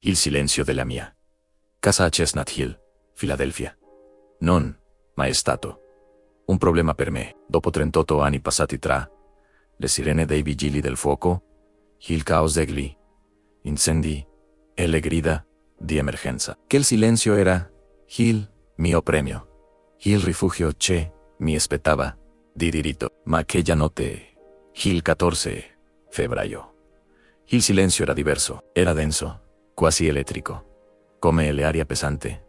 Il silenzio della mia casa a Chestnut Hill, Filadelfia. Non, maestato. Un problema per me. Dopo 38 anni passati tra le sirene dei vigili del fuoco, il caos degli incendi e le grida di emergenza. Che il silenzio era il mio premio. Il rifugio che mi aspettava di diritto. Ma aquella notte, il 14 febbraio, il silenzio era diverso. Era denso, quasi elettrico, come l'aria pesante.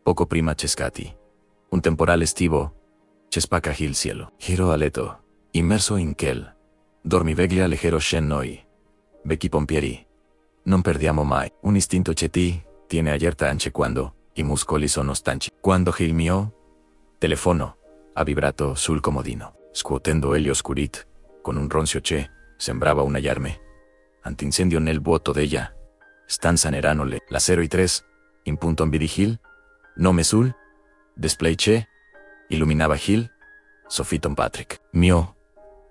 Poco prima Cescati, un temporale estivo, che spacca il cielo. Giro a letto, immerso in quel dormiveglia leggero scen noi. Vecchi pompieri. Non perdiamo mai un istinto che ti tiene alerta anche quando i muscoli sono stanchi. Quando il mio telefono ha vibrato sul comodino, scuotendo gli oscurit con un ronzio che sembrava un allarme antincendio nel vuoto della stanza. Erano le 03 in punto vidi il nome sul display che illuminava il soffitto. Patrick, mio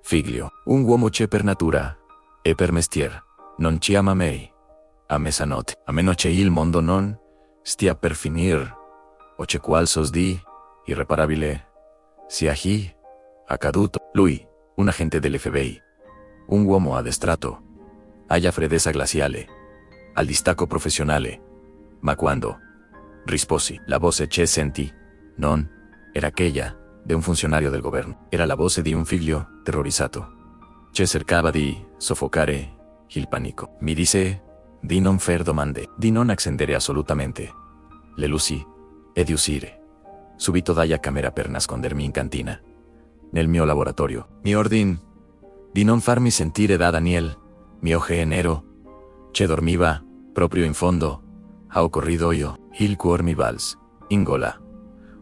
figlio, un uomo che per natura e per mestier non ci ama mai a mezzanotte, a meno che il mondo non stia per finir o che qualcosa di irreparabile sia accaduto. Lui, un agente dell'FBI, un uomo addestrato alla freddezza glaciale, al distacco professionale. Ma quando risposi, la voce che sentì non era quella de un funzionario del governo, era la voce di un figlio terrorizzato che cercava di soffocare il panico. Mi disse di non fare domande, di non accendere assolutamente le luci e di uscire subito dalla camera per nascondermi in cantina, nel mio laboratorio. Mi ordin di non farmi sentire da Daniel, mio genero, che dormiva proprio in fondo al corridoio. Il cuor mi vals in gola,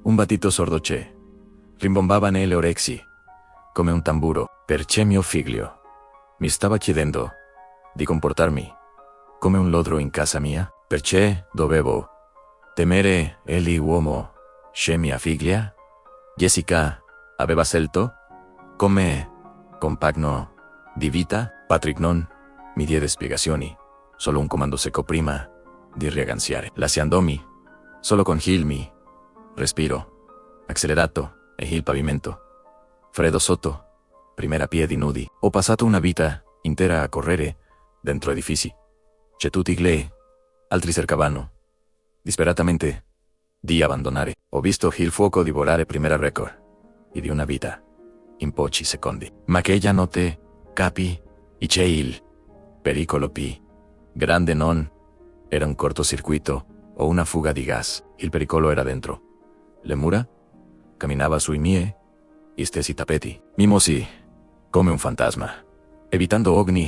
un battito sordo che rimbombava nelle orecchie come un tamburo, perché mio figlio mi stava chiedendo di comportarmi come un ladro in casa mia. Perché dovevo temere egli uomo che mia figlia Jessica aveva scelto come compagno di vita? Patrick non mi diede spiegazioni, solo un comando secco prima di riagganciare. Lasciandomi solo con il mi respiro accelerato e il pavimento freddo sotto. Primera piedi nudi. Ho passato una vita intera a correre dentro edifici che tutti gli altri cercavano disperatamente di abbandonare. Ho visto il fuoco divorare primera record e di una vita in pochi secondi. Ma aquella notte capi che il pericolo più grande non era un cortocircuito o una fuga di gas. Il pericolo era dentro le mura. Camminava sui miei stessi tappeti. Mi mossi come un fantasma, evitando ogni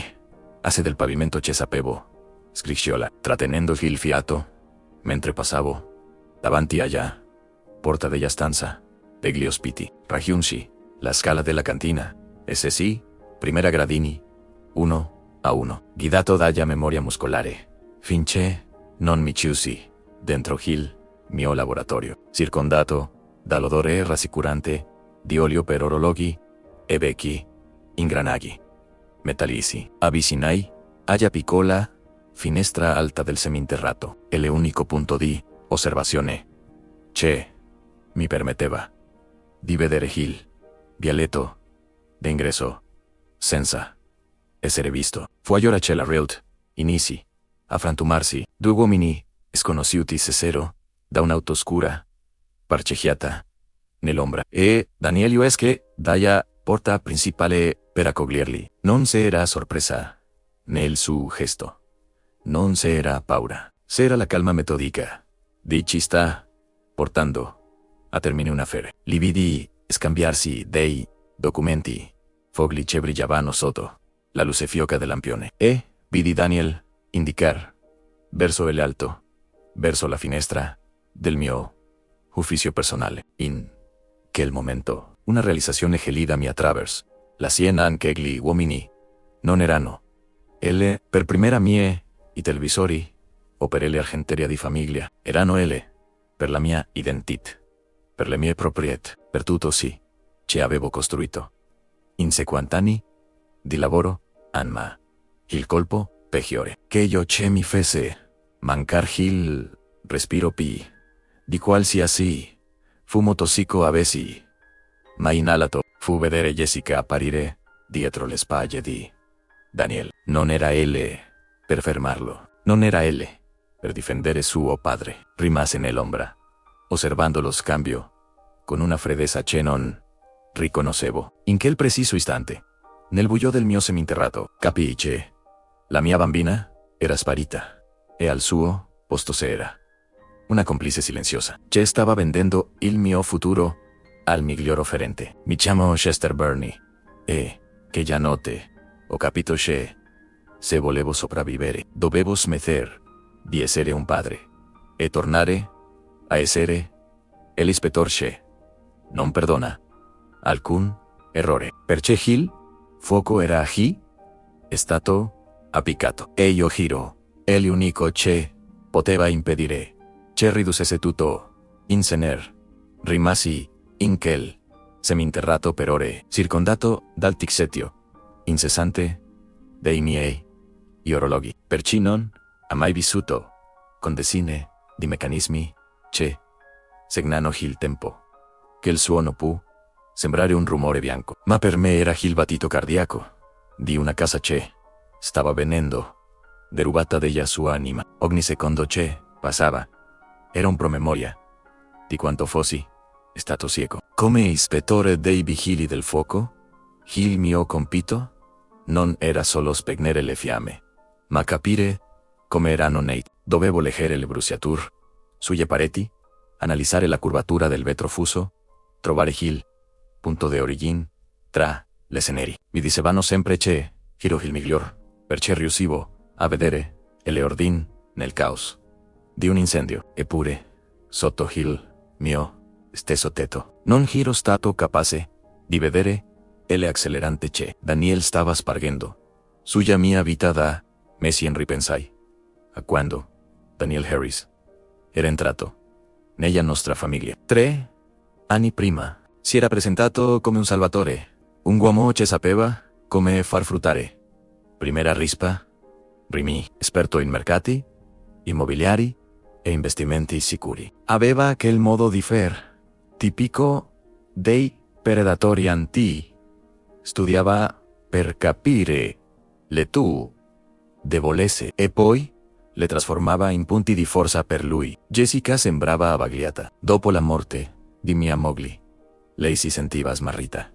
asse del pavimento che sapevo scricchiola, trattenendo il fiato mentre passavo davanti alla porta della stanza degli ospiti. Raggiunsi la scala della cantina e sì, primera gradini, 1 a 1, guidato dalla memoria muscolare, finché non mi chiusi dentro il mio laboratorio, circondato dall'odore rassicurante di olio per orologi e vecchi ingranaggi metallici. Avvicinai alla piccola finestra alta del seminterrato, e l'unico punto di osservazione che mi permetteva di vedere il vialetto d'ingresso senza essere visto. Fu allora che la Reut inizi a frantumarsi. Due uomini sconosciuti scesero da un'auto oscura parcheggiata nell'ombra, e Daniel esque dalla porta principale per accoglierli. Non c'era sorpresa nel suo gesto, non c'era paura, c'era la calma metodica di chi sta portando a termine un affare. Li vidi scambiarsi dei documenti fogli che brillavano sotto la luce fioca del lampione, e vidi Daniel indicar verso il alto, verso la finestra del mio ufficio personale. In quel momento, una realizzazione gelida mi attraverso la schiena. Anche gli uomini non erano per primera mie i televisori o per l'argenteria di famiglia, erano per la mia identità, per le mie proprietà, per tutto sì che avevo costruito in 50 anni di lavoro. Ma il colpo peggiore che io che mi fece Mancar Gil, respiro pi. Di qualsiasi. Fumo tossico avesi. Ma inalato, fu vedere Jessica apparire dietro le spalle di Daniel. Non era L per fermarlo. Non era L per difendere suo padre. Rimase nell'ombra, osservando lo scambio, con una freddezza che non riconoscevo. In quel preciso istante, nel buio del mio seminterrato, capii che la mia bambina era sparita e al suo posto c'era una complice silenziosa che stava vendendo il mio futuro al miglior offerente. Mi chiamo Chester Burney e, che già notte, ho capito che se volevo sopravvivere, dovevo smettere di essere un padre e tornare a essere l'ispettore che non perdona alcun errore. Perché Gil, fuoco era è stato appiccato e io giro, è l'unico che poteva impedire che riducesse tutto in cener. Rimasi in quel seminterrato per ore, circondato dal ticchettio incessante dei miei orologi. Perché non ha mai vissuto con decine di meccanismi che segnano il tempo, che il suono può sembrare un rumore bianco, ma per me era il battito cardiaco di una casa che stava venendo derubata della sua anima. Ogni secondo che passava era un promemoria di quanto fossi stato cieco. Come ispettore dei vigili del fuoco, il mio compito non era solo spegnere le fiamme, ma capire come erano nate. Dovevo leggere le bruciature sulle pareti, analizzare la curvatura del vetro fuso, trovare il punto di origine tra le ceneri. Mi dicevano sempre che giro il miglior, perché riuscivo a vedere le ordini nel caos di un incendio. Eppure, sotto il mio stesso tetto, non giro stato capace di vedere l'accelerante che Daniel stava spargendo sulla mia vita da mesi. In ripensai a quando Daniel Harris era entrato nella nostra famiglia 3 anni prima. Si era presentato come un salvatore, un uomo che sapeva come far fruttare. Primera rispa, Rimi, esperto in mercati, immobiliari e investimenti sicuri. Aveva quel modo di fare tipico dei predatori antichi. Studiava per capire le tue debolezze e poi le trasformava in punti di forza per lui. Jessica sembrava abbagliata. Dopo la morte di mia moglie, lei si sentiva smarrita.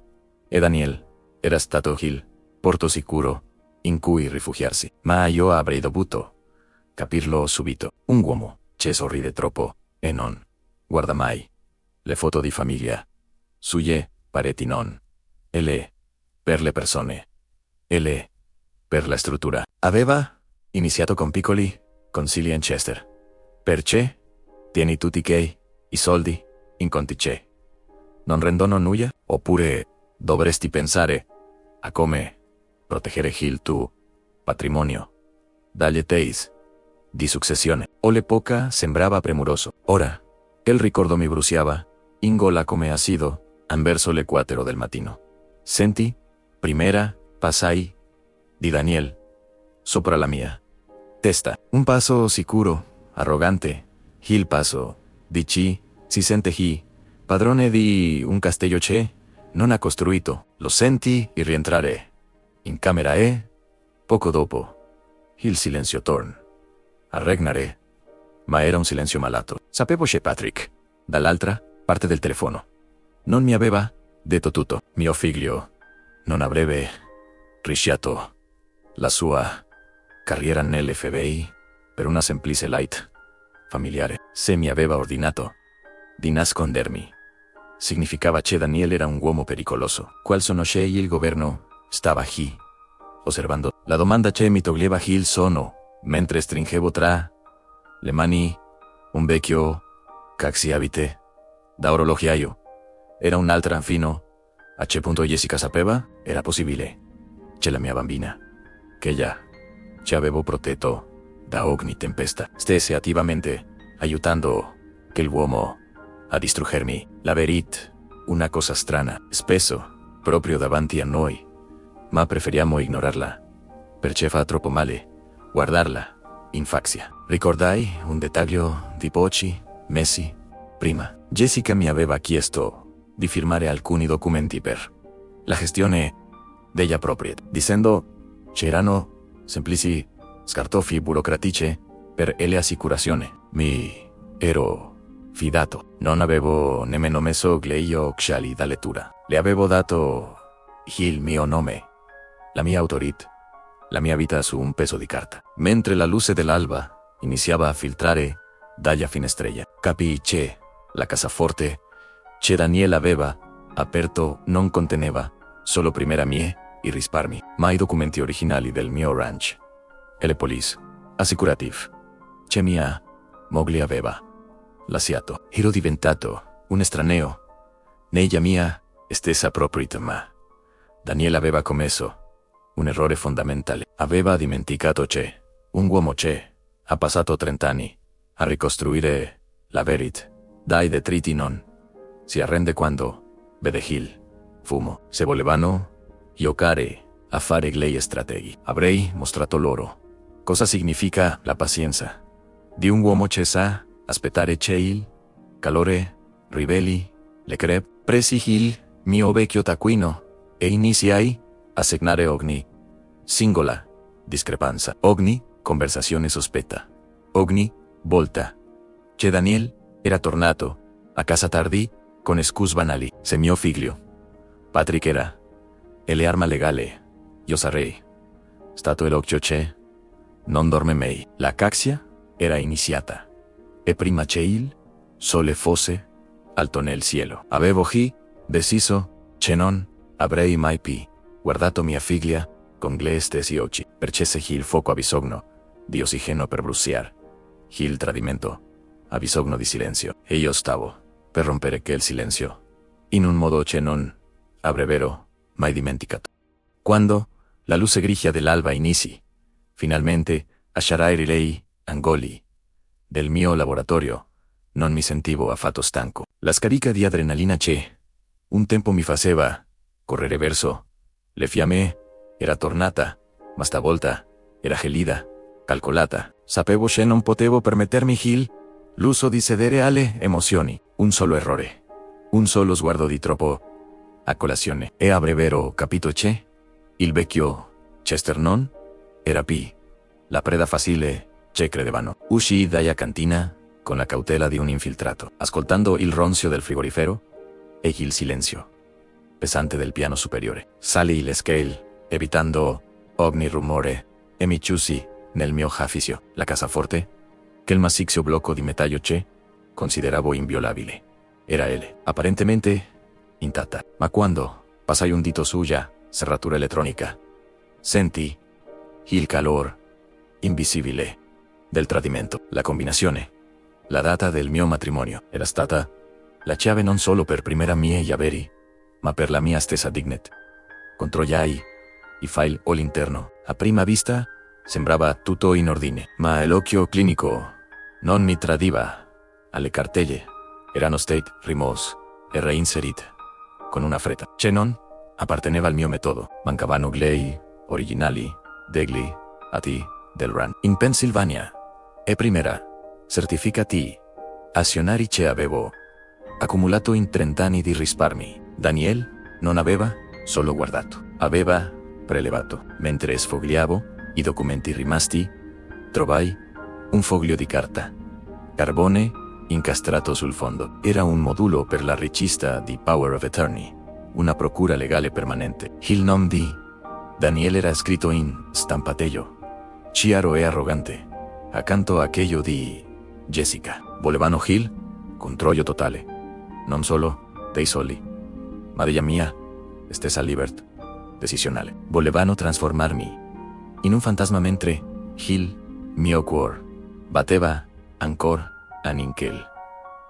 E Daniel era stato il porto sicuro in cui rifugiarsi. Ma io avrei dovuto capirlo subito. Un uomo che sorride troppo e non guarda mai le foto di famiglia sulle pareti, non le per le persone e le per la struttura. Aveva iniziato con piccoli consigli in Chester. Perché tieni tutti i soldi in conti che non rendono nulla? Oppure dovresti pensare a come proteggere il tuo patrimonio dagli test di successione. O l'epoca sembrava premuroso. Ora, il ricordo mi bruciava in gola come acido verso le 4 del mattino. Senti, primera, passai di Daniel sopra la mia testa. Un passo sicuro, arrogante, il passo di chi si sente padrone di un castello che non ha costruito. Lo senti e rientrare in camera e, poco dopo, il silenzio torna a regnare, ma era un silenzio malato. Sapevo che Patrick, dall'altra parte del telefono, non mi aveva detto tutto. Mio figlio non avrebbe rischiato la sua carriera nell'FBI per una semplice light familiare. Se mi aveva ordinato di nascondermi, significava che Daniel era un uomo pericoloso. Qual sono che il governo stava osservando. La domanda che mi toglieva il sonno mentre stringevo tra le mani un vecchio caxiabite da orologiaio era un'altra fino a che punto Jessica sapeva era possibile che la mia bambina, che già ci avevo protetto da ogni tempesta, stesse attivamente aiutando quell'uomo a distruggermi. La verità, una cosa strana, spesso proprio davanti a noi, ma preferiamo ignorarla perché fa troppo male guardarla in faccia. Ricordai un dettaglio di pochi mesi prima. Jessica mi aveva chiesto di firmare alcuni documenti per la gestione della proprietà, dicendo c'erano semplici scartofi burocratici per le assicurazioni. Mi ero fidato. Non avevo nemmeno messo gli occhiali da lettura. Le avevo dato il mio nome, la mia autorità, la mia vita su un pezzo di carta. Mentre la luce dell'alba iniziava a filtrare dalla finestrella, capii che la cassaforte che Daniel aveva aperto non conteneva solo prima mie i risparmi, ma i documenti originali del mio ranch e le police assicurative che mia moglie aveva lasciato. Ero diventato un estraneo nella mia stessa proprietà, ma Daniel aveva commesso un errore fondamentale. Aveva dimenticato che un uomo che ha passato 30 anni a ricostruire la verità dai detriti non si arrende quando vede il fumo. Se volevano giocare a fare gli strateghi, avrei mostrato loro cosa significa la pazienza di un uomo che sa aspettare che il calore riveli le crepe. Presi il mio vecchio taccuino e iniziai a segnare ogni singola discrepanza, ogni conversazione sospetta, ogni volta che Daniel era tornato a casa tardi con scuse banali. Se mio figlio Patrick era le arma legale, io sarei stato l'occhio che non dorme mai. La caccia era iniziata e prima che il sole fosse alto nel cielo avevo deciso che non avrei mai più guardato mia figlia con gli stessi occhi, perché se il fuoco ha bisogno di ossigeno per bruciare, il tradimento ha bisogno di silenzio, e io stavo per rompere quel silenzio in un modo che non avrebbero mai dimenticato. Quando la luce grigia dell'alba inizi finalmente a sciarare i relay angoli del mio laboratorio, non mi sentivo affatto stanco. La scarica di adrenalina che un tempo mi faceva correre verso le fiamme era tornata, ma stavolta era gelida, calcolata. Sapevo che non potevo permettermi il lusso di cedere alle emozioni. Un solo errore, un solo sguardo di troppo a colazione, e avrebbero capito che il vecchio Chester non era più la preda facile che credevano. Uscii dalla cantina con la cautela di un infiltrato, ascoltando il ronzio del frigorifero e il silenzio pesante del piano superiore. Salii le scale, evitando ogni rumore, e mi chiusi nel mio ufficio, la cassaforte, che il massiccio blocco di metallo che consideravo inviolabile. Era apparentemente intatta, ma quando passai un dito sulla serratura elettronica, sentì il calore invisibile del tradimento. La combinazione, la data del mio matrimonio, era stata la chiave non solo per primera miei averi, ma per la mia stessa dignità. Controllai i file all'interno. A prima vista sembrava tutto in ordine, ma l'occhio clinico non mi tradiva. Alle cartelle erano state rimose e reinserite con una fretta che non apparteneva al mio metodo. Mancavano gli originali degli atti del run in Pennsylvania e primera certificati azionari che avevo accumulato in 30 anni di risparmi. Daniel non aveva solo guardato, aveva prelevato. Mentre sfogliavo i documenti rimasti, trovai un foglio di carta carbone incastrato sul fondo. Era un modulo per la richiesta di Power of Attorney, una procura legale permanente. Il nome di Daniel era scritto in stampatello chiaro e arrogante, accanto a quello di Jessica. Volevano il controllo totale, non solo dei soldi, ma della mia stessa libertà decisionale. Volevano trasformarmi in un fantasma mentre il mio cuore batteva ancora in quel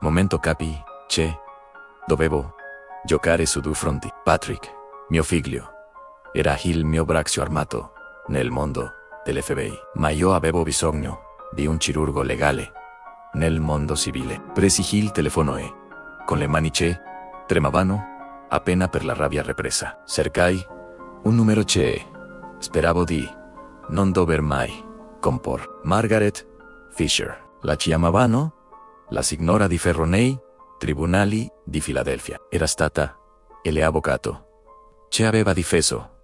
momento capii che dovevo giocare su due fronti. Patrick, mio figlio, era il mio braccio armato nel mondo dell'FBI, ma io avevo bisogno di un chirurgo legale nel mondo civile. Presi il telefono e, con le mani che tremavano appena per la rabbia represa, cercai un numero che speravo di non dover mai compor. Margaret Fisher. La chiamavano la signora di Ferronei, tribunali di Filadelfia. Era stata e avvocato. Che aveva difeso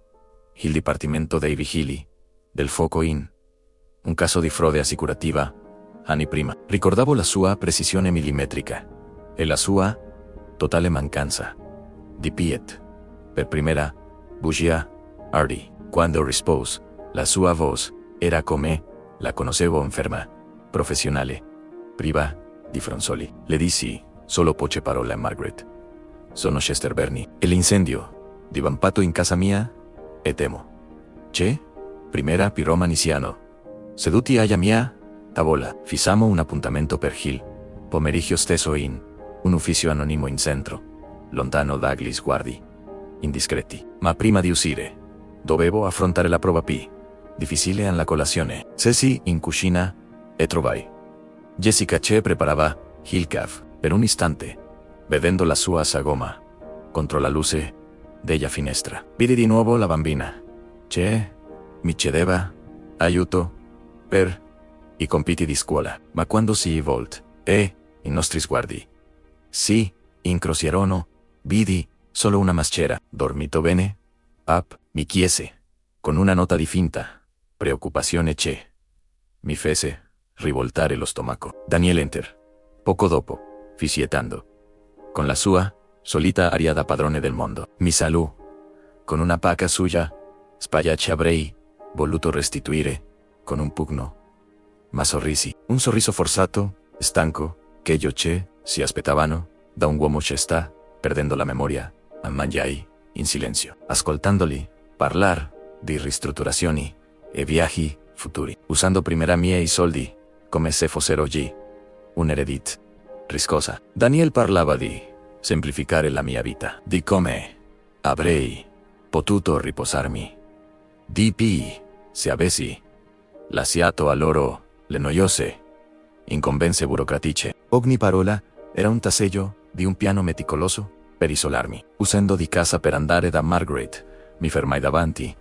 il Dipartimento dei Vigili del Fuoco in un caso di frode assicurativa anni prima. Ricordavo la sua precisione millimetrica e la sua totale mancanza di piet. Per primera bugia Ardi. Quando rispose, la sua voce era come la conoscevo enferma, professionale, priva di fronzoli. Le dissi solo poche parole a Margaret. Sono Chester Burney. E l'incendio divampato in casa mia e temo. Che, primera piromanisiano. Seduti alla mia tavola, fissamo un appuntamento per il pomeriggio stesso in un ufficio anonimo in centro, lontano dagli sguardi indiscreti. Ma prima di uscire, dovevo affrontare la prova P. Difficile alla colazione. Scesi in cucina e trovai Jessica che preparava il caffè. Per un istante, vedendo la sua sagoma contro la luce della finestra, vidi di nuovo la bambina che mi chiedeva aiuto per i compiti di scuola. Ma quando si volse e i nostri sguardi si incrociarono, vidi solo una maschera. Dormito bene? Pap, mi chiese, con una nota di finta preoccupazione che mi fece rivoltare lo stomaco. Daniel Enter. Poco dopo, fisiettando, con la sua solita aria da padrone del mondo, mi salù con una pacca suya, spaglia che avrei voluto restituire con un pugno. Ma sorrisi, un sorriso forzato, stanco, che io che si aspettavano da un uomo che sta perdendo la memoria. Mangiai in silenzio, ascoltandoli parlar di ristrutturazioni e viaggi futuri, usando primera miei soldi come se fossero G un eredit riscosa. Daniel parlava di semplificare la mia vita, di come avrei potuto riposarmi di più se avessi lasciato a loro le noiose incombenze burocratiche. Ogni parola era un tassello di un piano meticoloso per isolarmi. Uscendo di casa per andare da Margaret, mi fermai davanti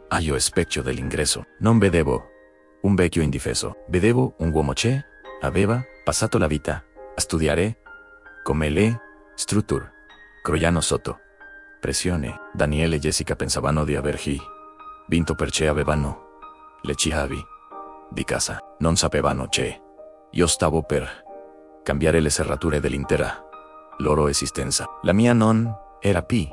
allo specchio dell'ingresso. Non vedevo un vecchio indifeso, vedevo un uomo che aveva passato la vita a studiare come le strutture croiano sotto pressione. Daniele e Jessica pensavano di averci vinto perché avevano le chiavi di casa. Non sapevano che io stavo per cambiare le serrature dell'intera loro esistenza. La mia non era P,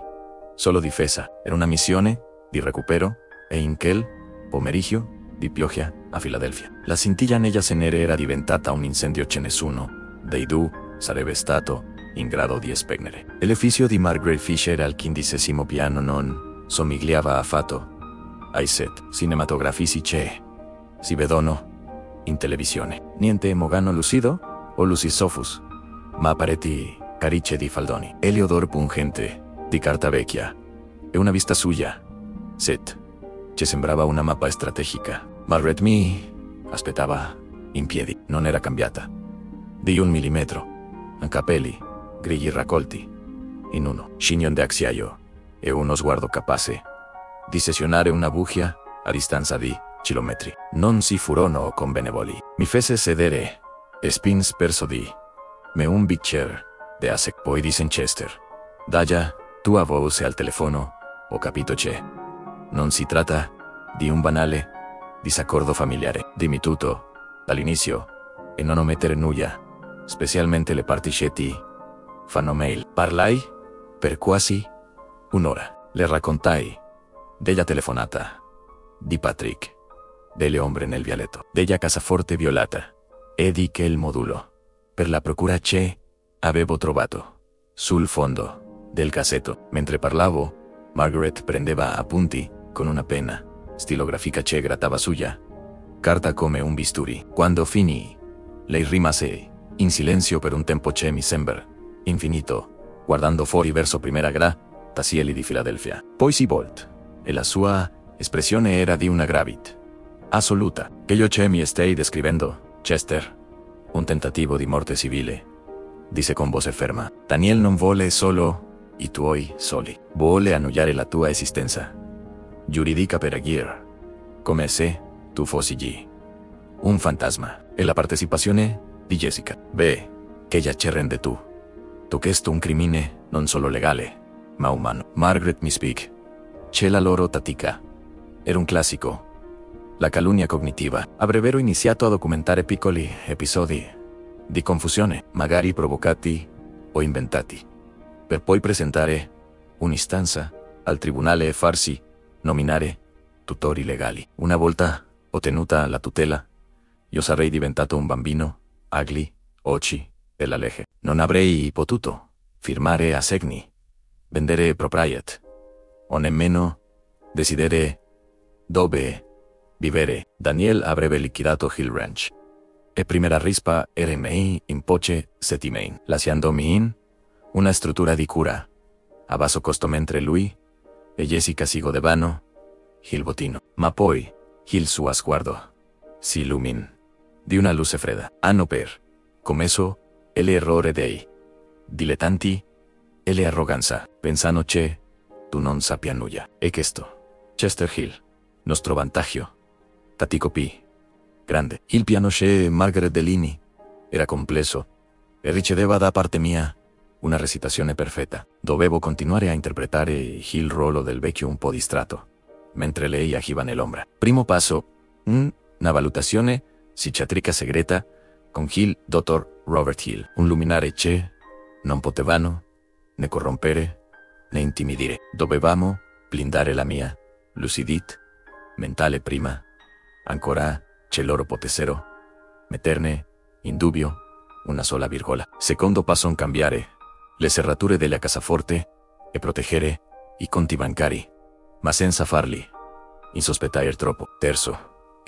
solo difesa. Era una missione di recupero e in quel pomeriggio di pioggia a Filadelfia. La scintilla nella cenere era diventata un incendio che nessuno dei due sarebbe stato in grado di spegnere. L'edificio di Margaret Fisher al 15° piano non somigliava affatto ai set cinematografici che si vedono in televisione. Niente mogano lucido o lucisofus, ma pareti carice di faldoni, eliodor pungente di carta vecchia e una vista suya, set, che sembrava una mappa strategica. Margaret mi aspettava in piedi, non era cambiata di 1 millimetro, capelli grigi raccolti in uno chignon d'acciaio e uno sguardo capace di sezionare una bugia a distanza di chilometri. Non si furono convenevoli. Mi fece sedere e spins perso di me un bicchiere de ace. Poi disse Chester, Daya, tua voce al telefono, ho capito che non si tratta di un banale disaccordo familiare. Dimmi tutto dall'inizio e non omettere nulla, specialmente le parti che ti fanno mail. Parlai per quasi un'ora. Le raccontai della telefonata di Patrick, delle ombre nel vialetto, della casaforte violata e di quel modulo per la procura che avevo trovato sul fondo del cassetto. Mentre parlavo, Margaret prendeva appunti con una penna stilografica che grattava suya carta come un bisturi. Quando finì, lei rimase in silenzio per un tempo che mi sembra infinito, guardando fuori verso primera grattacieli di Filadelfia. Poi si volse e la sua espressione era di una gravità assoluta. Che io che mi stai descrivendo, Chester, un tentativo di morte civile, disse con voce ferma. Daniel non vuole solo i tuoi soldi, vuole annullare la tua esistenza giuridica per agire come se tu fossi un fantasma. E la partecipazione di Jessica. Beh, che ella c'è rende tu. Tu questo un crimine non solo legale, ma umano. Margaret mi speak. C'è la loro tatica. Era un classico. La calunnia cognitiva. Avrebbero iniziato a documentare piccoli episodi di confusione, magari provocati o inventati, per poi presentare un'istanza al tribunale e farsi nominare tutori legali. Una volta ottenuta la tutela, io sarei diventato un bambino, agli occhi della legge. Non avrei potuto firmare assegni, vendere proprietà, o nemmeno decidere dove vivere. Daniel avrebbe liquidato Hill Ranch. E primera rispa era mei in poche settimane, lasciandomi in una struttura di cura a basso costo mentre lui e Jessica si godevano il bottino. Ma poi il suo sguardo si illuminò di una luce fredda. Hanno per commesso l'errore dei dilettanti e l'arroganza, pensando che tu non sappia nulla. E questo, Chester Hill, nostro vantaggio tattico P. grande. Il piano che Margaret Delini era complesso e riceveva da parte mia una recitazione perfetta. Dovevo continuare a interpretare il ruolo del vecchio un po' distratto, mentre lei agiva nell'ombra. Primo passo, una valutazione psichiatrica segreta con il dottor Robert Hill. Un luminare che non potevano né corrompere né intimidire. Dovevamo blindare la mia lucidità mentale prima ancora che loro potessero metterne in dubbio una sola virgola. Secondo passo, cambiare le serrature della cassaforte e proteggere i conti bancari, ma senza farli insospettare troppo. Terzo,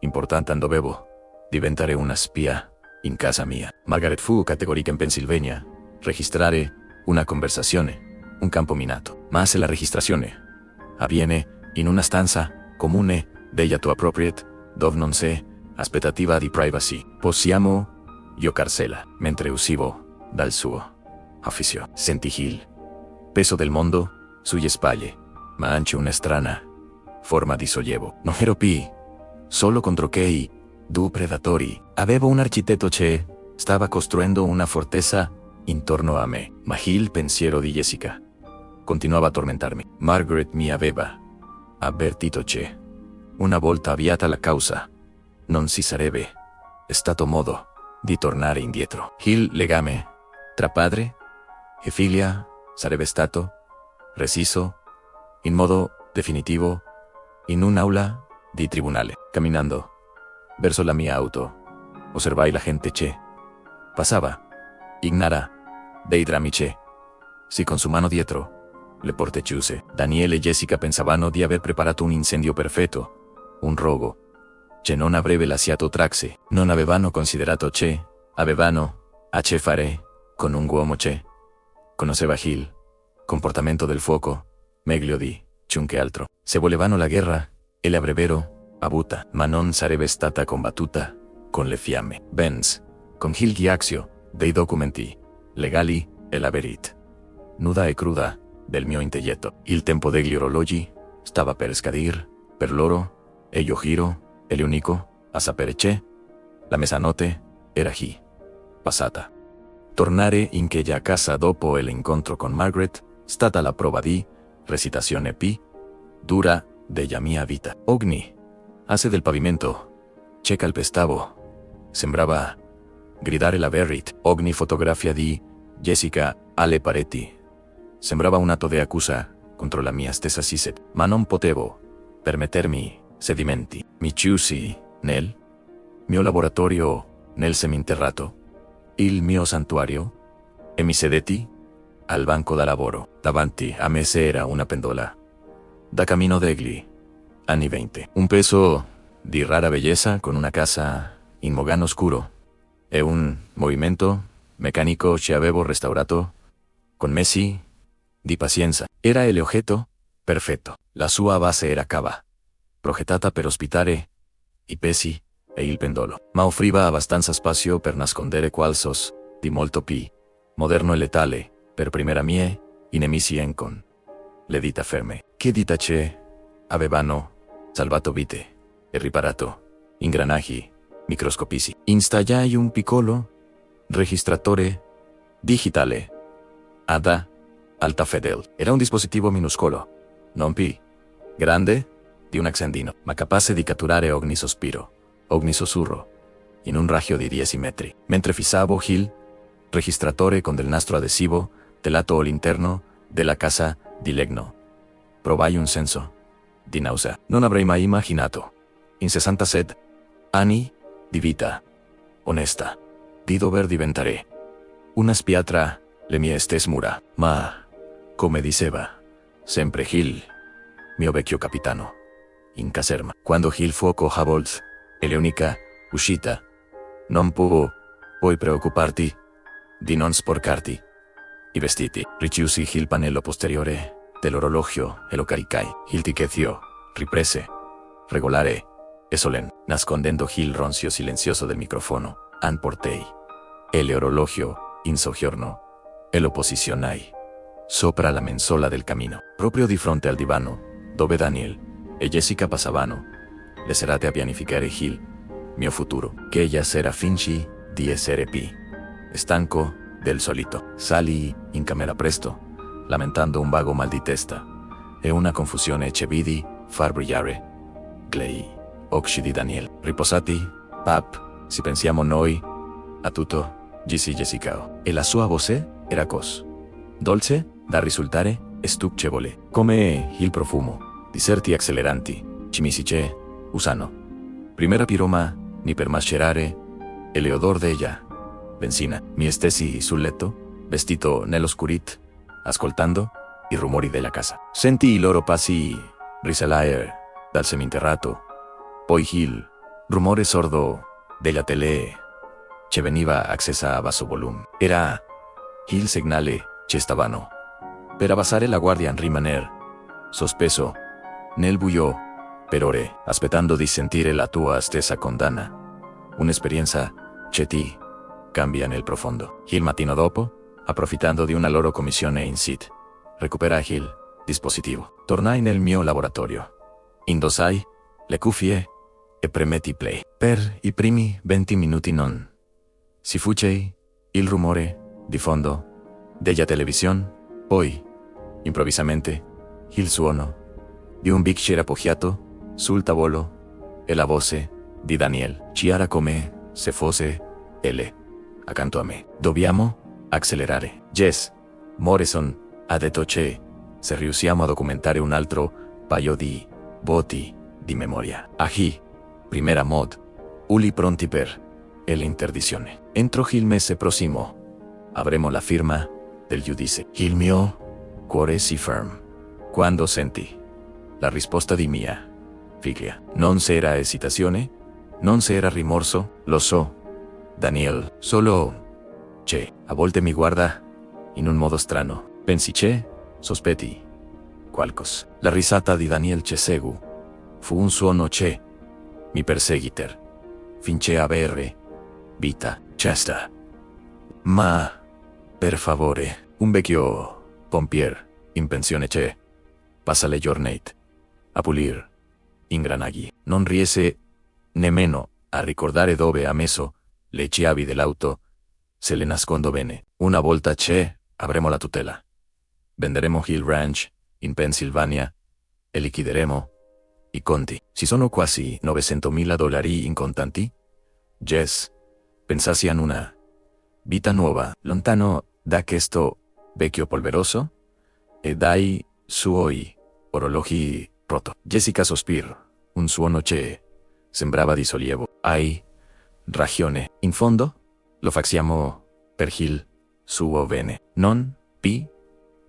importante, dovevo diventare una spia in casa mia. Margaret fu categorica in Pennsylvania. Registrare una conversazione, un campo minato. Ma se la registrazione avviene in una stanza comune della tua proprietà, dove non c'è aspettativa di privacy, possiamo giocarsela. Mentre uscivo dal suo ufficio, sentì il peso del mondo sulle spalle, ma anche una strana forma di sollievo. Non ero solo contro quei due predatori. Avevo un architetto che stava costruendo una fortezza intorno a me. Ma il pensiero di Jessica continuava a tormentarmi. Margaret mi aveva avvertito che, una volta avviata la causa, non si sarebbe stato modo di tornare indietro. Il legame tra padre e figlia sarebbe stato reciso in modo definitivo in un'aula di tribunale. Camminando verso la mia auto, osservai la gente che passava, ignara dei drammi che si consumano dietro le porte chiuse. Daniel e Jessica pensavano di aver preparato un incendio perfetto, un rogo che non avrebbe lasciato tracce. Non avevano considerato che avevano a che fare con un uomo che conosceva il comportamento del fuoco meglio di chiunque altro. Se volevano la guerra, e le avrebbero avuta, ma non sarebbe stata combattuta con le fiamme. Benz, con il ghiaccio dei documenti legali e la verità nuda e cruda del mio intelletto. Il tempo degli orologi stava per scadir per loro, e io giro, e l'unico a sapere che la mezzanotte era passata. Tornare in quella casa dopo l'incontro con Margaret stata la prova di recitazione P dura della mia vita. Ogni asse del pavimento che calpestavo sembrava gridare la verità. Ogni fotografia di Jessica alle pareti sembrava un atto di accusa contro la mia stessa Sisset, ma non potevo permettermi sedimenti. Mi chiusi nel mio laboratorio nel seminterrato, il mio santuario, e mi sedetti al banco da lavoro. Davanti a me c'era una pendola da cammino degli anni 20. Un peso di rara bellezza con una casa in mogano scuro e un movimento meccanico che avevo restaurato con mesi di pazienza. Era il oggetto perfetto. La sua base era cava, progettata per ospitare i pesi e il pendolo, ma offriva abbastanza spazio per nascondere qualcosa di molto più moderno e letale per primera mie i nemici con le dita ferme. Che dita che avevano salvato vite e riparato ingranaggi microscopici. Installai un piccolo registratore digitale ad alta fedel. Era un dispositivo minuscolo, non più grande di un accendino, ma capace di catturare ogni sospiro, ogni sussurro, in un raggio di 10 metri. Mentre fissavo il registratore con del nastro adesivo del lato all'interno della casa di legno, provai un senso di nausea. Non avrei mai immaginato, in 67 anni di vita onesta, di dover diventare una spia tra le mie stesse mura. Ma, come diceva sempre Hill, mio vecchio capitano, in caserma, quando il fuoco ha volto è l'unica uscita, non puoi preoccuparti di non sporcarti i vestiti. Richiusi il pannello posteriore dell'orologio e lo caricai. Il ticchettio riprese, regolare e solenne, nascondendo il ronzio silenzioso del microfono. Portei l'orologio in soggiorno e lo posizionai sopra la mensola del camino, proprio di fronte al divano, dove Daniel e Jessica passavano le serate a pianificare il mio futuro. Che ella sera fingi di essere stanco del solito. Salì in camera presto, lamentando un vago mal di testa e una confusione che vidi far brillare gli occhi di Daniel. Riposati, pap, si pensiamo noi a tutto, disse Jessica. E la sua voce era dolce da risultare stucchevole, come il profumo di certi acceleranti chimici usano primera piroma ni per mascerare l'odor d'ella. Benzina. Mi stessi sul letto, vestito nell'oscurità, ascoltando i rumori della casa. Sentì i loro passi risalire dal seminterrato, poi il rumore sordo della tele che veniva accesa a basso volume. Era il segnale che stavano per abbassare la guardia e rimanere sospeso nel buio per ore, aspettando di sentire la tua stessa condanna. Un'esperienza che ti cambia nel profondo. Il mattino dopo, approfittando di una loro commissione in sit, recuperai il dispositivo. Tornai nel mio laboratorio, indossai le cuffie e premetti play. Per i primi 20 minuti non si fece il rumore di fondo della televisione, poi, improvvisamente, il suono di un bicchiere appoggiato sul tavolo e la voce di Daniel, chiara come se fosse L accanto a me. Dobbiamo accelerare. Jess Morrison ha detto che se riusciamo a documentare un altro paio di voti di memoria, ahi, primera mod, uli pronti per l'interdizione. Entro il mese prossimo avremo la firma del giudice. Il mio cuore si ferma quando senti la risposta di mia figlia. Non c'era esitazione, non c'era rimorso, lo so, Daniel, solo che a volte mi guarda in un modo strano. Pensi che sospetti qualcosa. La risata di Daniel Cesegu fu un suono che mi perseguiter finché avere vita. Chesta. Ma, per favore, un vecchio pompier in pensione che passa le giornate a pulir ingranaggi. Non riesce nemmeno a ricordare dove ha messo le chiavi dell'auto. Se le nascondo bene. Una volta che avremo la tutela, venderemo il ranch in Pennsylvania e liquideremo i conti. Ci sono quasi $900,000 in contanti. Jess pensassi in una vita nuova, lontano da questo vecchio polveroso e dai suoi orologi roto. Jessica sospirò, un suono che sembrava di sollievo. Hai ragione. In fondo, lo facciamo per il suo bene. Non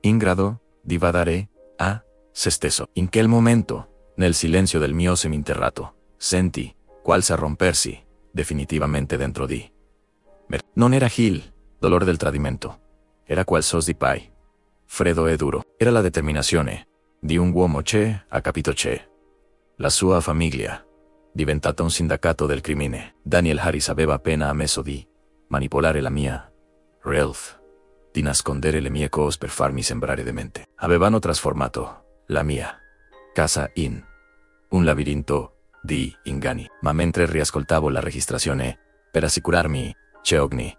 in grado di badare a se stesso. In quel momento, nel silenzio del mio seminterrato, sentì qualcosa rompersi definitivamente dentro di me. Non era il dolore del tradimento, era qualcosa di pai, freddo e duro. Era la determinazione di un uomo che ha capito che la sua famiglia diventata un sindacato del crimine. Daniel Harris aveva appena ammesso di manipolare la mia Ralph, di nascondere le mie cose per farmi sembrare demente. Avevano trasformato la mia casa in un labirinto di ingani. Ma mentre riascoltavo la registrazione per assicurarmi che ogni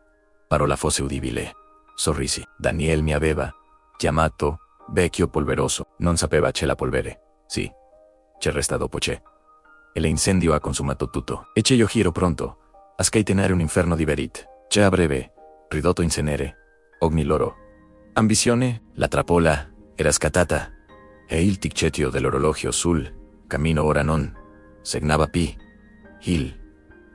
parola fosse udibile, sorrisi. Daniel mi aveva chiamato vecchio polveroso. Non sapeva che la polvere, sì, c'è resta dopo c'è. E l'incendio ha consumato tutto. E c'è io giro pronto a scatenare un inferno di verit. C'è a breve ridotto in cenere ogni loro ambizione. La trappola era scattata e il ticchettio dell'orologio sul cammino ora non segnava più il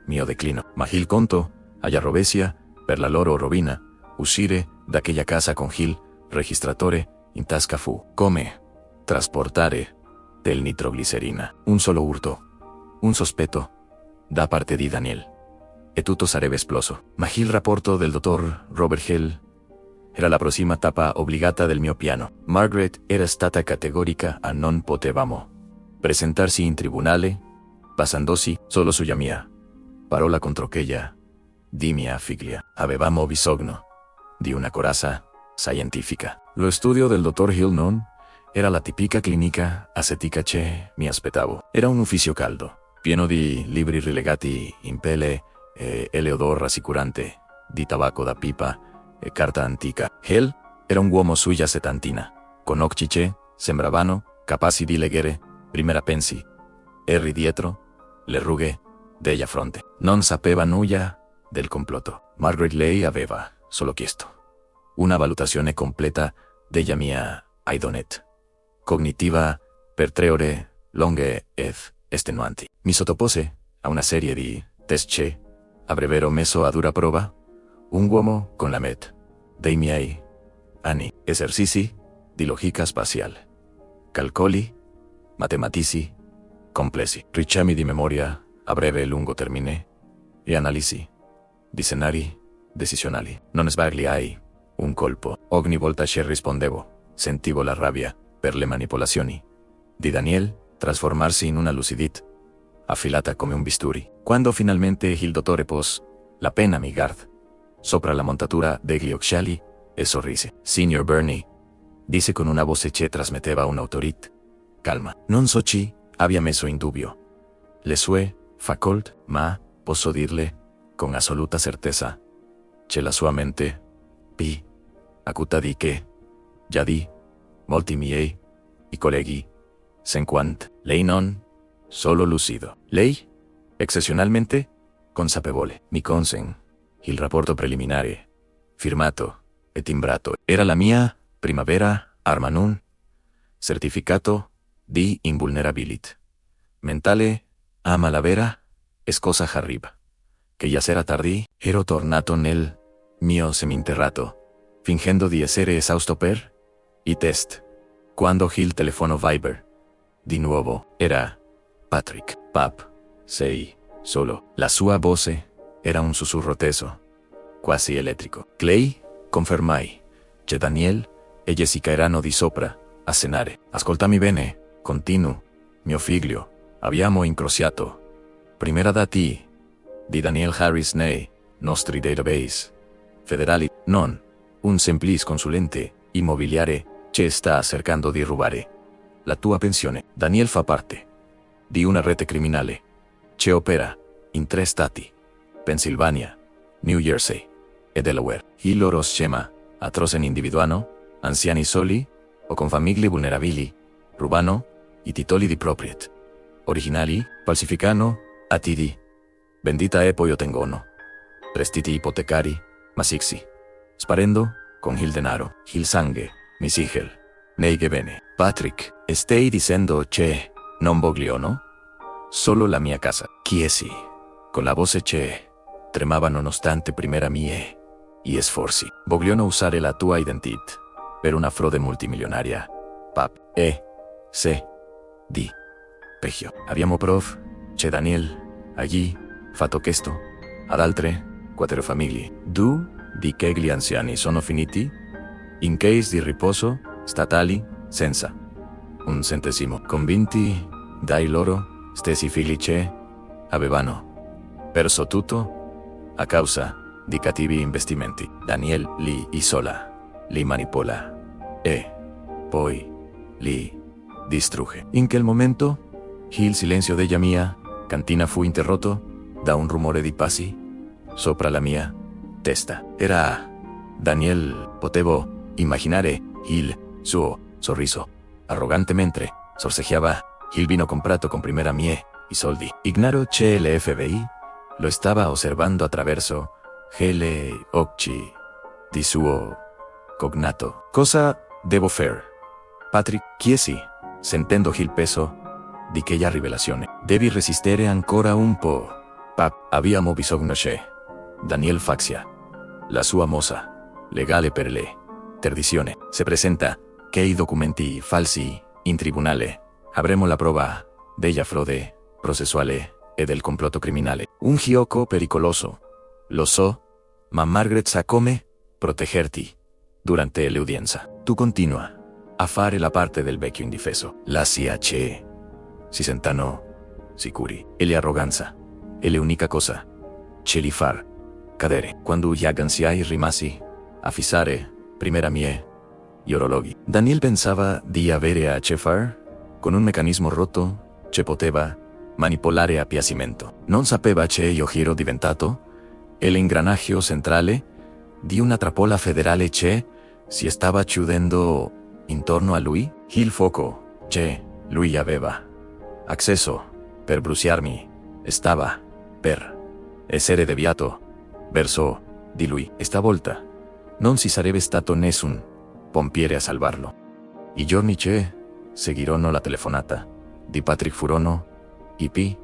mio declino, ma il conto alla rovescia per la loro rovina. Uscire da aquella casa con il registratore in tasca fu come trasportare del nitroglicerina. Un solo urto, un sospetto da parte di Daniel e tutto sarebbe esploso. Ma il rapporto del dottor Robert Hill era la prossima tappa obbligata del mio piano. Margaret era stata categorica a non potevamo presentarsi in tribunale basandosi solo sulla mia parola contro quella di mia figlia. Avevamo bisogno di una corazza scientifica. Lo studio del dottor Hill non era la tipica clinica asetica che mi aspettavo. Era un ufficio caldo, pieno di libri rilegati in pelle e l'odore rassicurante di tabacco da pipa e carta antica. Hill era un uomo sulla settantina, con occhi che sembravano capaci di leggere primera pensi e dietro le rughe della fronte. Non sapeva nulla del complotto. Margaret lei aveva solo chiesto una valutazione completa della mia idonet cognitiva per 3 ore lunghe ed estenuanti. Mi sottopose a una serie di test che avrebbero messo a dura prova un uomo con la metà dei miei anni. Esercizi di logica spaziale, calcoli matematici complessi, richiami di memoria a breve e lungo termine e analisi di scenari decisionali. Non sbagliai un colpo. Ogni volta che rispondevo, sentivo la rabbia per le manipolazioni di Daniel trasformarsi in una lucidità affilata come un bisturi. Quando finalmente il dottore pose la penna mi guard sopra la montatura degli occhiali e sorrise. Signor Burney, disse con una voce che trasmetteva un'autorità calma. Non so chi abbia messo in dubbio le sue facoltà, ma posso dirle con assoluta certezza che la sua mente più acuta di che già di molti miei i colleghi senquant. Lei non solo lucido, lei eccezionalmente consapevole. Mi consen il rapporto preliminare firmato e timbrato. Era la mia primavera arma un certificato di invulnerabilità mentale a malavera escosa arriba. Che ya sera tardì ero tornato nel mio seminterrato fingendo di essere esausto per i test. Quando il telefono Viber di nuovo era Patrick. Pap, sei solo. La sua voce era un sussurro teso, quasi elettrico. Clay, confermai che Daniel e Jessica erano di sopra a cenare. Ascoltami bene, continuo, mio figlio. Abbiamo incrociato primera dati di Daniel Harris nei nostri database federali. Non un semplice consulente immobiliare che sta cercando di rubare la tua pensione. Daniel fa parte di una rete criminale che opera in 3 stati: Pennsylvania, New Jersey e Delaware. Il loro schema atroce individuano anziani soli o con famiglie vulnerabili, rubano i titoli di proprietà originali, falsificano ATD, vendita e poi ottengono prestiti ipotecari massicci, sparendo con il denaro, il sangue, mi sigel, nei che bene. Patrick, stai dicendo che non voglio, no? Solo la mia casa. Chiesi, con la voce che tremava nonostante primera mie gli sforzi. Vogliono usare la tua identità per una frode multimilionaria. Pap, se, di, peggio. Abbiamo prov che Daniel, allí, fatto questo, ad altre 4 famiglie. Du, di che gli anziani sono finiti in case di riposo statali senza un centesimo, convinti dai loro stessi figli che avevano perso tutto a causa di cattivi investimenti. Daniel li isola, li manipola e poi li distrugge. In quel momento, il silenzio della mia cantina fu interrotto da un rumore di passi sopra la mia testa. Era Daniel. Potevo immaginare il suo sorriso arrogante mentre sorseggiava il vino comprato con prima mie i soldi. Ignaro che l'FBI lo stava osservando attraverso gli occhi di suo cognato. Cosa devo fare? Patrick chiesi, sentendo il peso di quella rivelazione. Devi resistere ancora un po'. Pap, abbiamo bisogno che Daniel faccia la sua mossa legale per l'interdizione. Se presenta che i documenti falsi in tribunale, avremo la prova della frode processuale e del complotto criminale. Un gioco pericoloso. Lo so, ma Margaret sa come proteggerti durante l'udienza. Tu continua a fare la parte del vecchio indifeso. La CIA che si sentano sicuri. E l'arroganza è l'unica cosa che li far cadere. Quando gli aganziai rimasi a fissare prima gli orologi. Daniel pensava di avere a che far con un meccanismo rotto che poteva manipolare a piacimento. Non sapeva che io giro diventato l'ingranaggio centrale di una trappola federale che si stava chiudendo intorno a lui. Il fuoco che lui aveva acceso per bruciarmi stava per essere deviato verso di lui. Stavolta non ci sarebbe stato nessun pompiere a salvarlo. I giorni che seguirono la telefonata di Patrick furono i più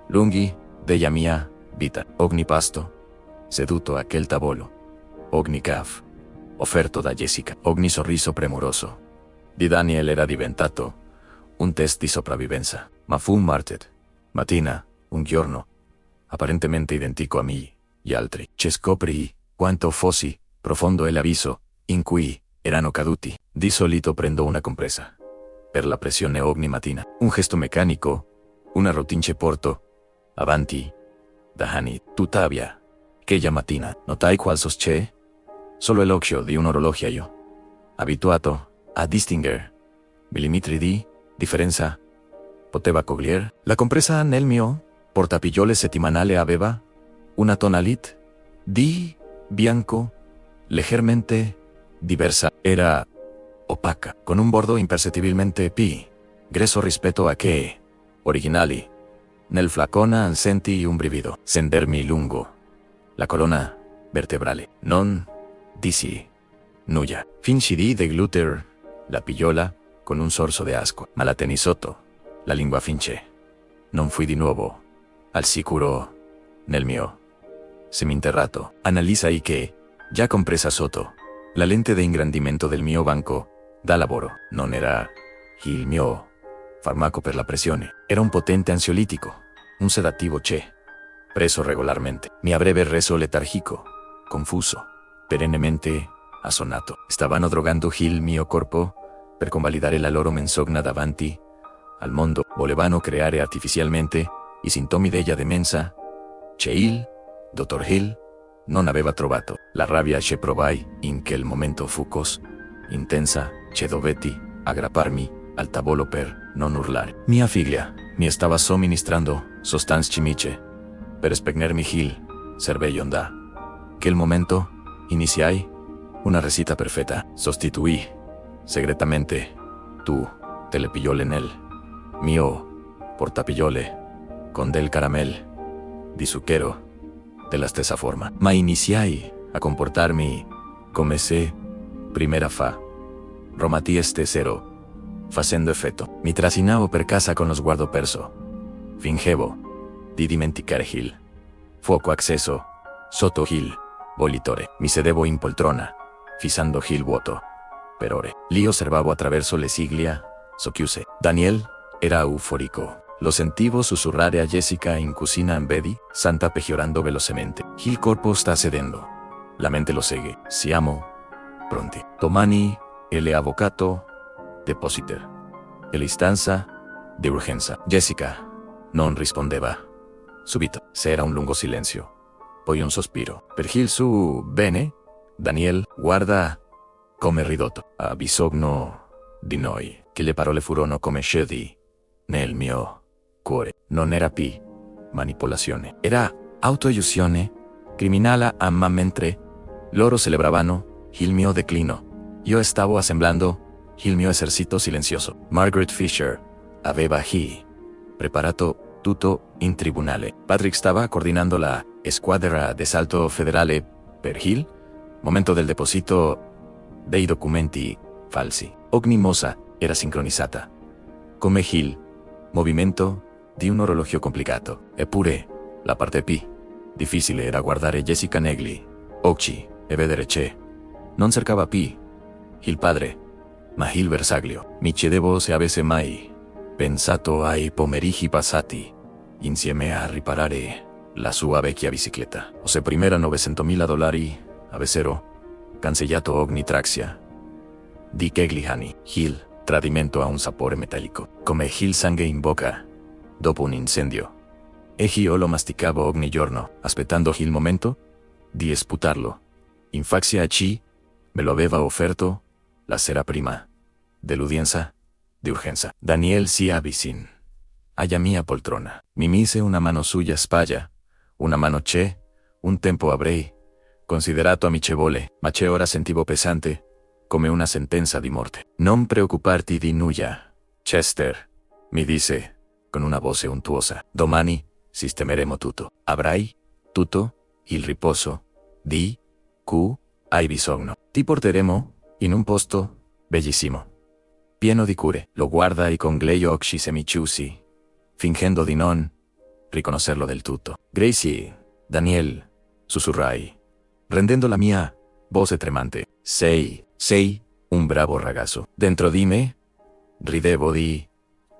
lunghi della mia vita. Ogni pasto seduto a quel tavolo, ogni caffè offerto da Jessica, ogni sorriso premuroso di Daniel era diventato un test di sopravvivenza. Ma fu un martedì mattina, un giorno apparentemente identico a me gli altri, che scoprì quanto fossi profondo l'avviso in cui erano caduti. Di solito prendo una compresa per la pressione ogni mattina, un gesto meccanico, una routine che porto avanti da anni. Tuttavia, quella mattina notai qualcosa che solo l'occhio di un orologiaio abituato a distinguere millimetri di differenza poteva cogliere. La compresa nel mio portapillole settimanale aveva una tonalità di bianco leggermente diversa. Era opaca, con un bordo impercettibilmente più grueso rispetto a che originali. Nel flacone sentì un brivido sendermi lungo la colonna vertebrale. Non dissi nulla. Fingi di deglutir la pillola con un sorso di asco, ma la tení sotto la lingua finché non fui di nuovo al sicuro nel mio seminterrato. Analizzai che, già compresa sotto la lente di ingrandimento del mio banco da lavoro, non era il mio farmaco per la pressione. Era un potente ansiolitico, un sedativo che, preso regolarmente, mi avrebbe reso letargico, confuso, perennemente assonnato. Stavano drogando il mio corpo per convalidare la loro menzogna davanti al mondo. Volevano creare artificialmente i sintomi della demenza che il dottor Hill non aveva trovato. La rabbia che provai in quel momento fu così intensa che dovetti aggrapparmi al tavolo per non urlare. Mia figlia mi stava somministrando sostanze chimiche per spegnermi il cervello. Da quel momento iniziai una recita perfetta. Sostituì segretamente tu te le pillole nel mio portapillole con del caramel di zucchero della stessa forma. Ma iniziai a comportarmi come se primera fa romati stessero facendo effetto. Mi trascinavo per casa con lo sguardo perso. Fingevo di dimenticare il fuoco acceso sotto il bollitore. Mi sedevo in poltrona, fissando il vuoto per ore. Li osservavo attraverso le ciglia socchiuse. Daniel era euforico. Lo sentivo sussurrare a Jessica in cucina en vedi, Santa peggiorando velocemente. Il corpo sta cedendo. La mente lo segue. Siamo pronti. Domani l'avvocato depositer l'istanza di urgenza. Jessica non rispondeva subito. C'era un lungo silenzio. Poi un sospiro. Per il suo bene, Daniel, guarda come ridotto. Ha bisogno di noi. Che le parole furono come scedi nel mio cuore. Non era più manipolazione. Era autoillusione, criminale ma mentre loro celebravano il mio declino, io stavo assemblando il mio esercito silenzioso. Margaret Fisher aveva preparato tutto in tribunale. Patrick stava coordinando la squadra d'assalto federale per Hill, momento del deposito dei documenti falsi. Ogni mossa era sincronizzata. Come Hill, movimento di un orologio complicato. Eppure, la parte più difficile era guardare Jessica Negli, occhi, e vedere che non cercava più il padre, ma il bersaglio. Mi chiedevo se avesse mai pensato ai pomeriggi passati insieme a riparare la sua vecchia bicicletta, o se prima $900.000 avessero cancellato ogni traxia di Keglihani. Hill, tradimento a un sapore metallico, come il sangue in bocca dopo un incendio. E io lo masticavo ogni giorno, aspettando il momento di sputarlo. Infatti a chi me lo aveva offerto la sera prima dell'udienza di urgenza. Daniel si avvicinò alla mia poltrona. Mi mise una mano sulla spalla, una mano che un tempo avrei considerato amichevole, ma che ora sentivo pesante, come una sentenza di morte. Non preoccuparti di nulla, Chester, mi disse con una voce untuosa. Domani sistemeremo tutto. Avrai tutto il riposo di cui hai bisogno. Ti porteremo in un posto bellissimo, pieno di cure. Lo guardai con gli occhi semichiusi, fingendo di non riconoscerlo del tutto. Gracie, Daniel, sussurrai, rendendo la mia voce tremante. Sei un bravo ragazzo. Dentro di me ridevo di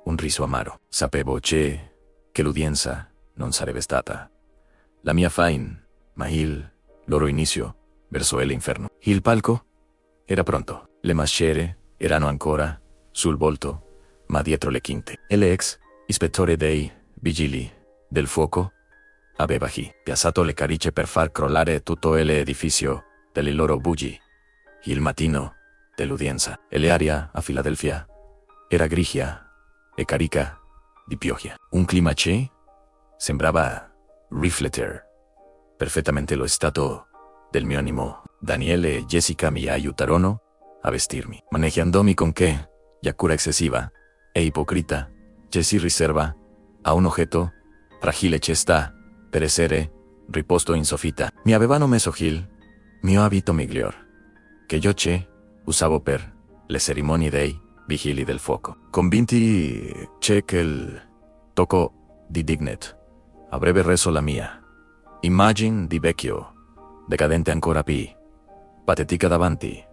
un riso amaro. Sapevo che l'udienza non sarebbe stata la mia fine, ma il loro inizio verso l'inferno. Il palco era pronto. Le maschere erano ancora sul volto, ma dietro le quinte. E l'ex ispettore dei vigili del fuoco aveva piazzato le caricie per far crollare tutto l'edificio delle loro bugie. Il mattino dell'udienza e l'aria a Filadelfia era grigia e carica di pioggia. Un clima che sembrava riflettere perfettamente lo stato del mio animo. Daniele e Jessica mi aiutarono a vestirmi, maneggiandomi con che cura eccessiva e ipocrita che si riserva a un oggetto fragile che sta per essere riposto in soffitta. Mi avevano messo il mio abito miglior, che io usavo per le cerimonie dei vigili del fuoco, convinti che il tocco di Dignet avrebbe reso la mia immagine di vecchio, decadente ancora più patetica davanti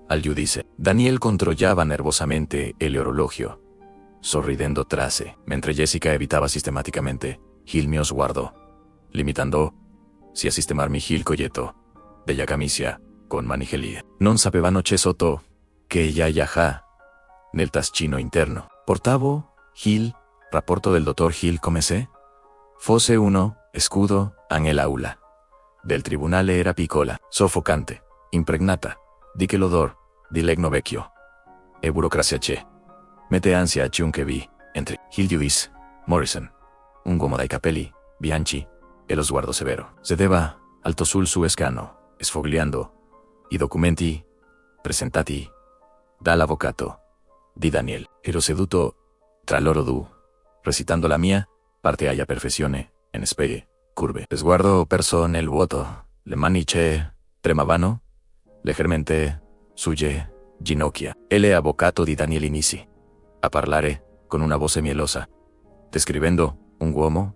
al giudice. Daniel controllava nervosamente l'orologio, sorridendo trase, mentre Jessica evitava sistematicamente il mio sguardo, limitandosi a sistemarmi il colletto della camicia con manichelie. Non sapevano che sotto che già nel taschino interno portavo il rapporto del dottor Hill come se fosse uno scudo nell'aula del tribunale. Era piccola, soffocante, impregnata di quell'odor di legno vecchio e burocrazia che mette ansia a chiunque vi entri. Il giudice Morrison, un uomo dai capelli bianchi e lo sguardo severo, sedeva alto sul suo scano, sfogliando i documenti presentati dall'avvocato di Daniel. Ero seduto tra loro due, recitando la mia parte alla perfezione in speghe curve. Sguardo perso nel vuoto, le mani che tremavano leggermente sulle ginocchia. L'avvocato di Daniel inizi a parlare con una voce mielosa, descrivendo un uomo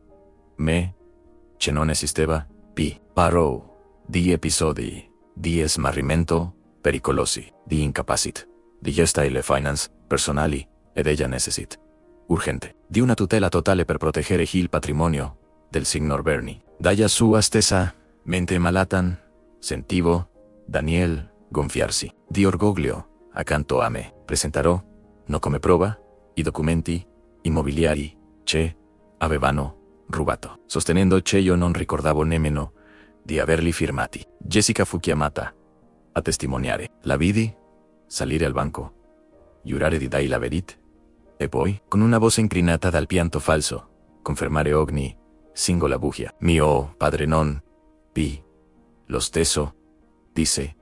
che non esisteva più. Parò di episodi di smarrimento pericolosi, di incapacit, di gesta e le finance personali e della necessit urgente di una tutela totale per proteggere il patrimonio del signor Bernie. Dalla sua stessa mente malata sentivo Daniel gonfiarsi di orgoglio accanto a me. Presenterò, no come prova, i documenti immobiliari che avevano rubato, sostenendo che io non ricordavo nemmeno di averli firmati. Jessica fu chiamata a testimoniare. La vidi salire al banco, giurare di dai la verità, e poi, con una voce incrinata dal pianto falso, confermare ogni singo la bugia. Mio padre non pi lo stesso, disse,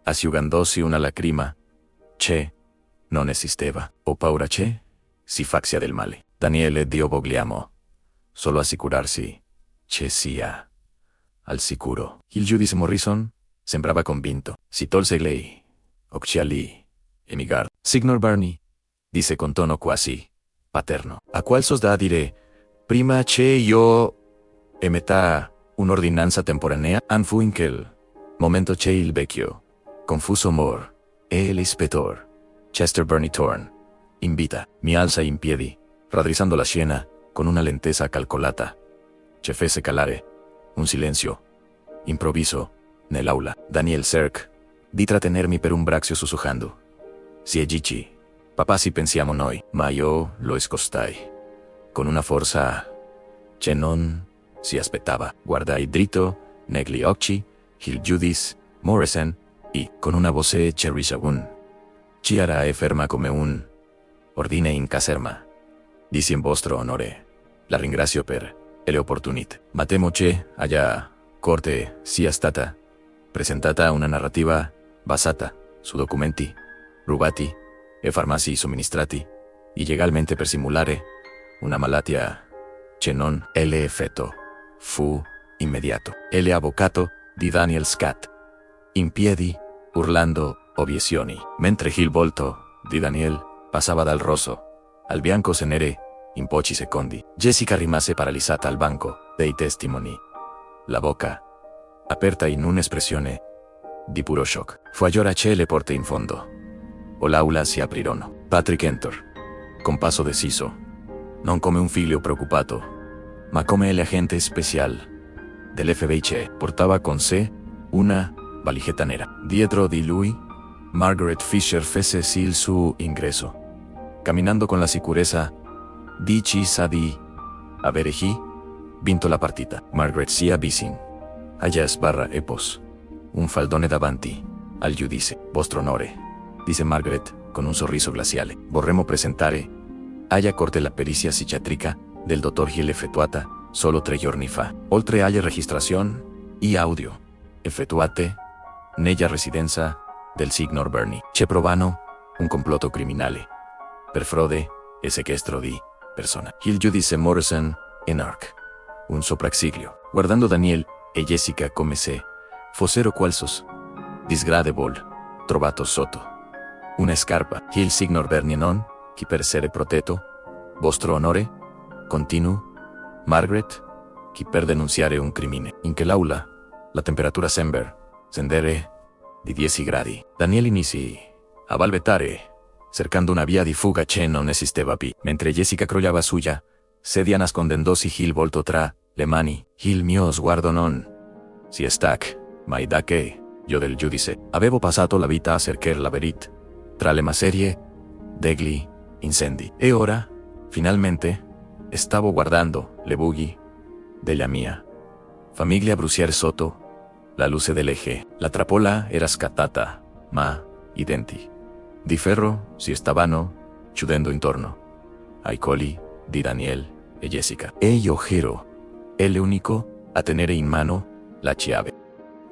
asciugandosi una lacrima, che non esisteva, o paura che si faccia del male. Daniele Dio vogliamo solo assicurarsi che sia al sicuro. Il giudice Morrison sembrava convinto. Si tolse lei, occhiali e migar. Signor Barney, disse con tono quasi paterno, a qual sos da dire, prima che io emetta un'ordinanza temporanea, an fu in quel momento che il vecchio, confuso Moore, e l'ispettore Chester Burney Thorne, invita, mi alza in piedi, raddrizzando la scena con una lentezza calcolata, che fece calare un silenzio improvviso nell'aula. Daniel cerc di trattenermi per un braccio sussurrando. Si è Gigi, papà si pensiamo noi, ma io lo scostai con una forza che non si aspettava. Guardai dritto negli occhi il giudice Morrison e, con una voce che risagún, chiara e ferma come un ordine in caserma, dissi in vostro onore, la ringrazio per le opportunità, ma temo che alla corte sia stata presentata una narrativa basata su documenti rubati e farmaci somministrati illegalmente per simulare una malattia che non l'effetto fu immediato. L'avvocato di Daniel Scott, in piedi, urlando obiezioni, mentre il volto di Daniel passava dal rosso al bianco cenere in pochi secondi. Jessica rimase paralizzata al banco dei testimoni, la bocca aperta in un'espressione di puro shock. Fu allora che le porte in fondo o l'aula si aprirono. Patrick entrò, con passo deciso, non come un figlio preoccupato, ma come el agente special dell'FBI che portava con sé una valigetta nera. Dietro di lui, Margaret Fisher fece sì il suo ingresso, camminando con la sicurezza di chi sa di avere vinto la partita. Margaret si avvicinò alla sbarra e pos un faldone davanti al giudice. Vostro onore, disse Margaret con un sorriso glaciale, vorremmo presentare alla corte la perizia psichiatrica del dottor Hill effettuata solo 3 giorni fa, oltre alla registrazione e audio effettuate nella residenza del signor Burney, che provano un complotto criminale per frode e sequestro di persona. Il giudice Morrison enarc un sopracciglio, guardando Daniel e Jessica come se fossero qualsos disgradevole trovato sotto una scarpa. Il signor Burney non, chi per essere protetto, vostro onore, continuò Margaret, chi per denunziare un crimine. In quell'aula la temperatura sembra scendere di 10 gradi. Daniel inizi a balbettare, cercando una via di fuga che non esisteva più, mentre Jessica crollava suya sedia nascondendosi il volto tra le mani. Il mio sguardo non si stac mai da che io del giudice avevo passato la vita a cercare la verità tra le macerie degli incendi. E ora, finalmente, stavo guardando le bugie della mia famiglia bruciare sotto la luce dell'eje. La trappola era scattata, ma i denti di ferro si stavano chiudendo intorno ai colli di Daniel e Jessica. E io ero l'unico a tenere in mano la chiave.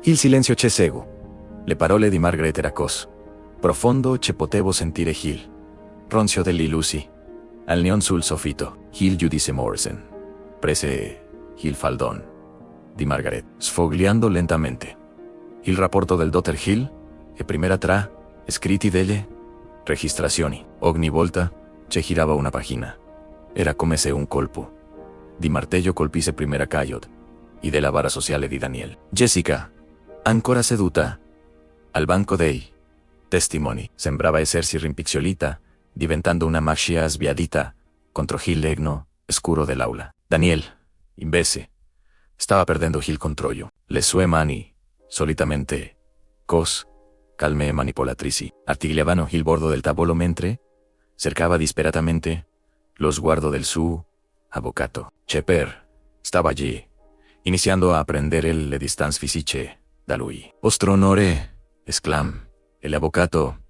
Il silenzio che seguì. Le parole di Margaret era cos profondo che potevo sentire il ronzio degli luci al neon sul soffitto. Il giudice Morrison prese il faldone di Margaret, sfogliando lentamente il rapporto del dottor Hill e primera tra scritti delle registrazioni. Ogni volta che girava una pagina era come se un colpo di martello colpisse primera Coyote e della bara sociale di Daniel. Jessica, ancora seduta al banco dei testimoni, sembrava essersi rimpicciolita, diventando una macchia sbiadita contro il legno scuro dell'aula. Daniel, invece, stava perdendo il controllo. Le sue mani, solitamente calme e manipolatrici, artigliavano il bordo del tavolo mentre cercava disperatamente lo sguardo del suo avvocato. Cheper stava allí, iniziando a prendere le distanze fisiche da lui. Vostro onore, esclamò l'avvocato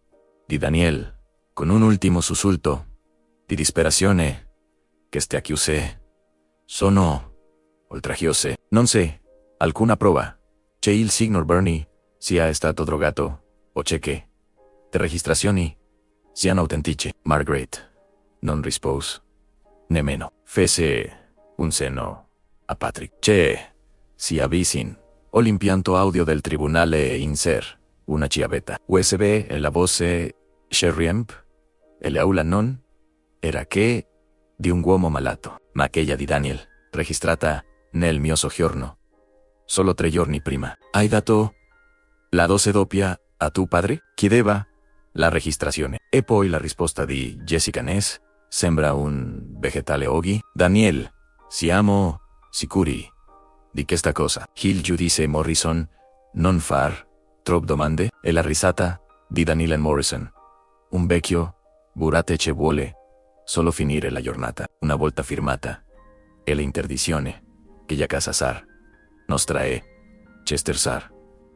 di Daniel, con un ultimo sussulto di disperazione che ste acchiuse. Sono oltragiose. Non sé, alcuna prova. C'è il signor Bernie, sia stato drogato, o cheque de registrazioni siano autentici. Margaret non rispose nemmeno. Fece un cenno a Patrick. C'è, si avvicin, ho l'impianto audio del tribunale e inser una chiavetta USB e la voce Sherriemp e l'aula non era che di un uomo malato, ma quella di Daniel, registrata nel mio soggiorno solo 3 giorni prima. Hai dato la dose doppia a tu padre? Chiedeva la registrazione. E poi la risposta di Jessica Ness sembra un vegetale oggi. Daniel, siamo sicuri di questa cosa? Il giudice Morrison non far trop domande e la risata di Daniel Morrison. Un vecchio burate ci vuole solo finire la giornata una volta firmata e l'interdizione che la casa Sar nostra è Chester Sar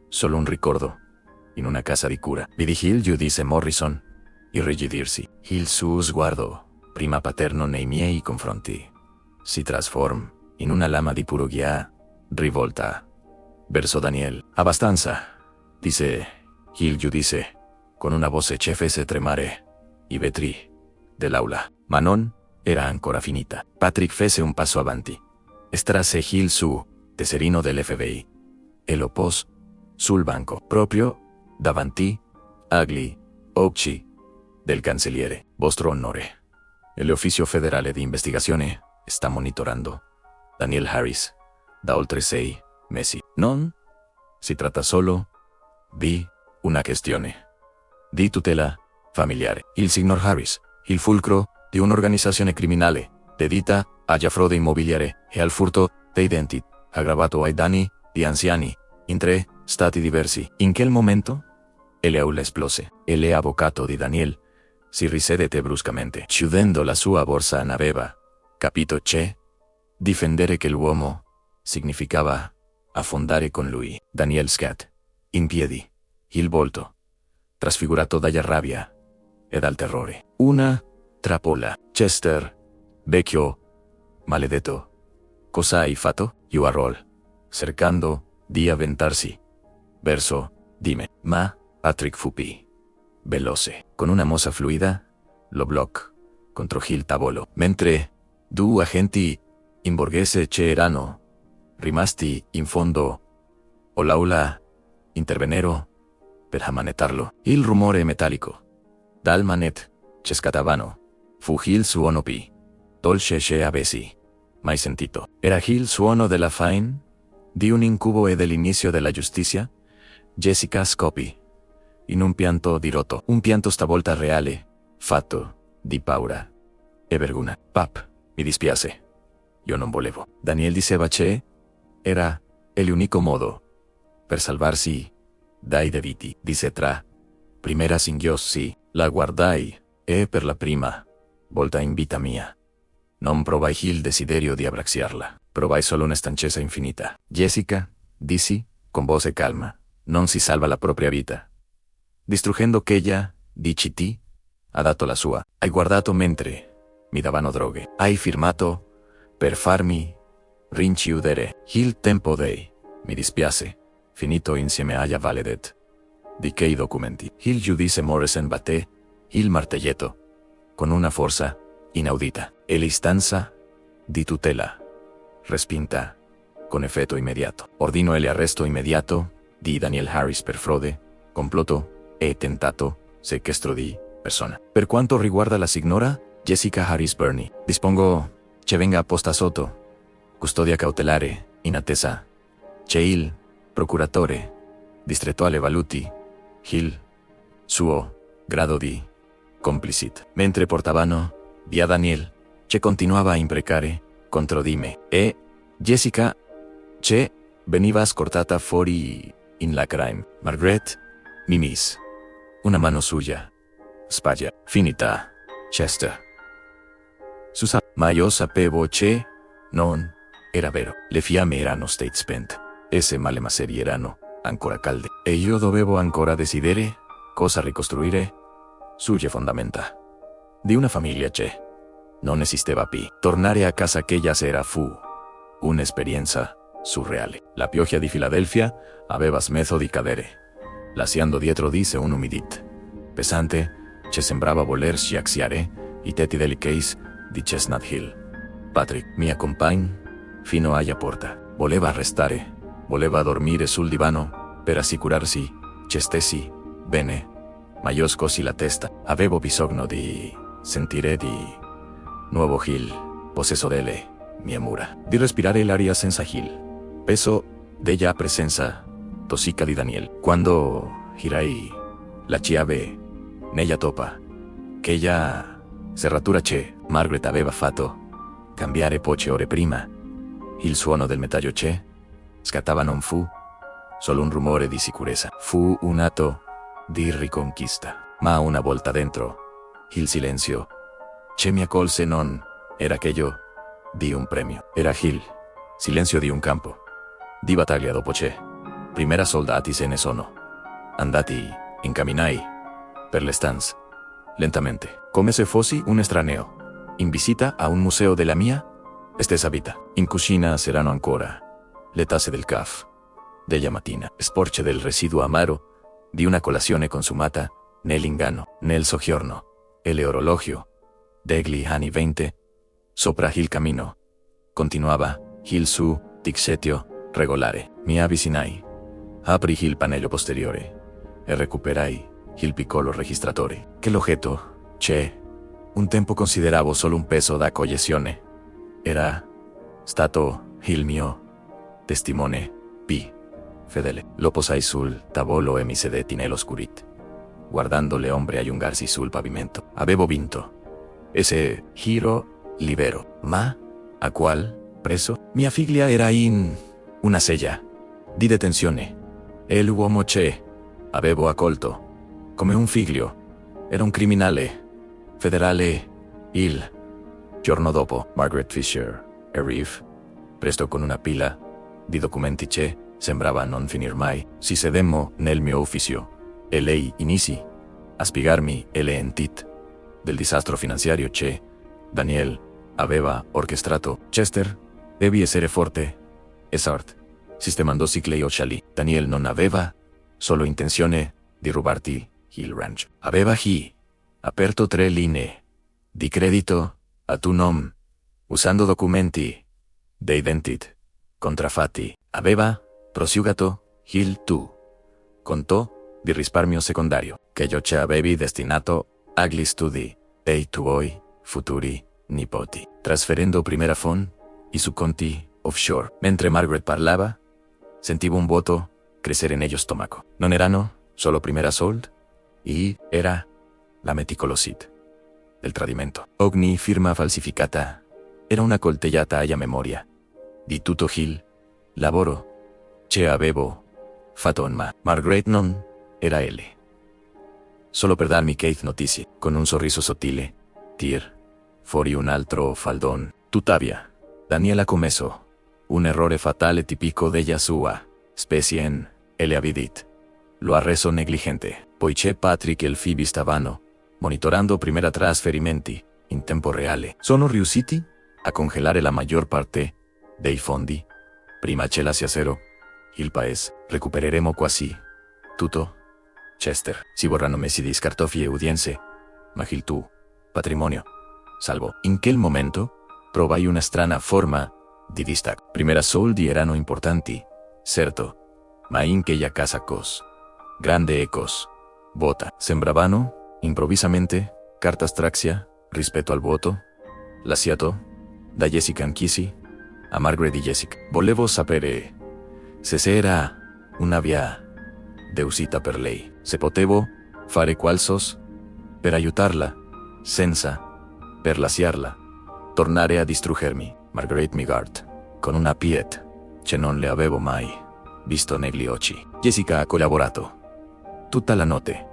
solo un ricordo in una casa di cura. Vidi il giudice Morrison irrigidirsi. Il suo sguardo, prima paterno nei miei confronti, si trasforma in una lama di puro ghià rivolta verso Daniel. Abbastanza, disse il giudice con una voce che fece tremare i vetri dell'aula. Ma non era ancora finita. Patrick fece un passo avanti, estrasse il suo tesserino dell'FBI e lo pose sul banco, proprio davanti agli occhi del cancelliere. Vostro onore, l'Ufficio Federale di Investigazione sta monitorando Daniel Harris da oltre 6 mesi. Non si tratta solo di una questione di tutela familiare. Il signor Harris, il fulcro di un'organizzazione criminale dedita alla frode immobiliare e al furto dei denti, aggravato ai danni di anziani in 3 stati diversi. In quel momento l'aula esplose e l'avvocato di Daniel si risedette bruscamente, chiudendo la sua borsa. N'aveva capito che difendere quell'uomo significava affondare con lui. Daniel scat in piedi, il volto trasfigurato dalla rabbia e dal terrore. Una trappola. Chester, vecchio maledetto, cosa hai fatto? Yuarol, cercando di avventarsi verso di me, ma Patrick Fupi, veloce, con una mossa fluida, lo bloccò contro il tavolo, mentre 2 agenti in borghese c'erano rimasti in fondo o l'aula intervennero per ammanettarlo. Il rumore metallico dal manet che scattavano fu il suono più dolce che avessi mai sentito. Era il suono della fine di un incubo e dell'inizio della giustizia. Jessica scopì in un pianto dirotto, un pianto stavolta reale, fatto di paura e vergogna. Pap, mi dispiace, io non volevo. Daniel diceva che era l'unico modo per salvarsi dai debiti. Disse tra primera singhiossi, la guardai e per la prima volta in vita mia non provai il desiderio di abbracciarla. Provai solo una stanchezza infinita. Jessica, dissi con voce calma, non si salva la propria vita distruggendo quella di CT ha dato la sua. Hai guardato mentre mi davano droghe. Hai firmato per farmi rinchiudere. Il tempo dei mi dispiace finito insieme alla Valedet di quei documenti. Il giudice Morrison batté il martelletto con una forza inaudita e l'istanza di tutela respinta con effetto immediato. Ordinò l'arresto immediato di Daniel Harris per frode, complotto e tentato sequestro di persona. Per quanto riguarda la signora Jessica Harris Bernie, dispongo che venga posta sotto custodia cautelare in attesa che il procuratore distrettuale valuti il suo grado di complicit. Mentre portavano via Daniel, che continuava a imprecare contro di me, e Jessica, che veniva scortata fuori in la crime. Margaret, mi mise una mano suya spalla. Finita, Chester. Ma io sapevo che non era vero. Le fiamme erano state spent. Esse male macerie erano ancora calde. E io dovevo ancora decidere cosa ricostruire sulle fondamenta di una famiglia che non esisteva più. Tornare a casa aquella sera fu un'esperienza surreale. La pioggia di Filadelfia aveva smesso di cadere, lasciando dietro di sé un'umidità pesante che sembrava voler schiacciare i tetti delle case di Chestnut Hill. Patrick mi accompagna fino alla porta. Voleva restare, voleva dormire sul divano per assicurarsi che stessi bene, ma io scossi la testa. Avevo bisogno di sentire di nuovo Hill, possesso delle mie mura, di respirare l'aria senza Hill, peso della presenza tossica di Daniel. Quando girai la chiave nella toppa, che la serratura che Margaret aveva fatto cambiare poche ore prima, il suono del metallo che scattava non fu solo un rumore di sicurezza, fu un atto di riconquista. Ma una volta dentro, il silenzio che mi accolse non era aquello di un premio, era il silenzio di un campo di battaglia. Dopo che primera soldati se ne sono andati, incamminai per le stanze lentamente, come se fossi un estraneo in visita a un museo della mia stessa vita. In cucina c'erano ancora le tasse del caffè della mattina, sporche del residuo amaro di una colazione consumata nell'inganno, nel soggiorno, e l'orologio degli anni 20 sopra il camino continuava il suo tic-setio regolare. Mi avvicinai, aprì il pannello posteriore e recuperai il piccolo registratore. Che l'oggetto che un tempo consideravo solo un peso da cognizione era stato il mio testimone più fedele. Lo posai sul tavolo e mi sedetti nell'oscurità, guardando le ombre allungarsi sul pavimento. Avevo vinto ese giro libero, ma a qual prezzo? Mia figlia era in una sella di detenzione e l'uomo che avevo accolto come un figlio era un criminale federale. Il giorno dopo, Margaret Fisher arrivò presto con una pila di documenti che sembrava non finir mai. Si sedemmo nel mio ufficio e lei inizi a spiegarmi le entità del disastro finanziario che Daniel aveva orchestrato. Chester, devi essere forte e sart, sistemando Ciclei o Charlie. Daniel non aveva solo intenzione di rubarti il ranch, aveva aperto 3 linee di credito a tu nome, usando documenti di identità contraffatti. Aveva prosciugato il tu conto di risparmio secondario che io ci avevi destinato agli studi dei tuoi futuri nipoti, trasferendo prima fond su conti offshore. Mentre Margaret parlava, sentivo un vuoto crescere nello stomaco. Non erano solo primera sold, y era la meticolosità del tradimento. Ogni firma falsificata era una coltellata alla memoria di tutto il lavoro che avevo fatto. Ma Margaret non era L solo per darmi Kate notizie. Con un sorriso sottile tir fuori un altro faldón. Tuttavia, Daniel ha commesso un errore fatale tipico della sua specie in l'avidità. Lo ha reso negligente, poiché Patrick e il Phoebe stavano monitorando prima trasferimenti in tempo reale. Sono riusciti a congelare la maggior parte dei fondi prima che lasciassero il paese. Recupereremo quasi tutto, Chester. Si vorranno messi di scartoffie e udienze, ma il tuo patrimonio salvo. In quel momento provai una strana forma di distacco. Primera soldi erano importanti, certo, ma in quella casa cos grande e cos vuota sembravano improvvisamente carta strazia rispetto al vuoto lasciato da Jessica Anchisi a Margaret di Jessica. Volevo sapere se era una via d'uscita per lei, se potevo fare qualcosa per aiutarla, senza per lasciarla tornare a distruggermi. Margaret mi guarda con una pietà che non le avevo mai visto negli occhi. Jessica ha collaborato tutta la notte.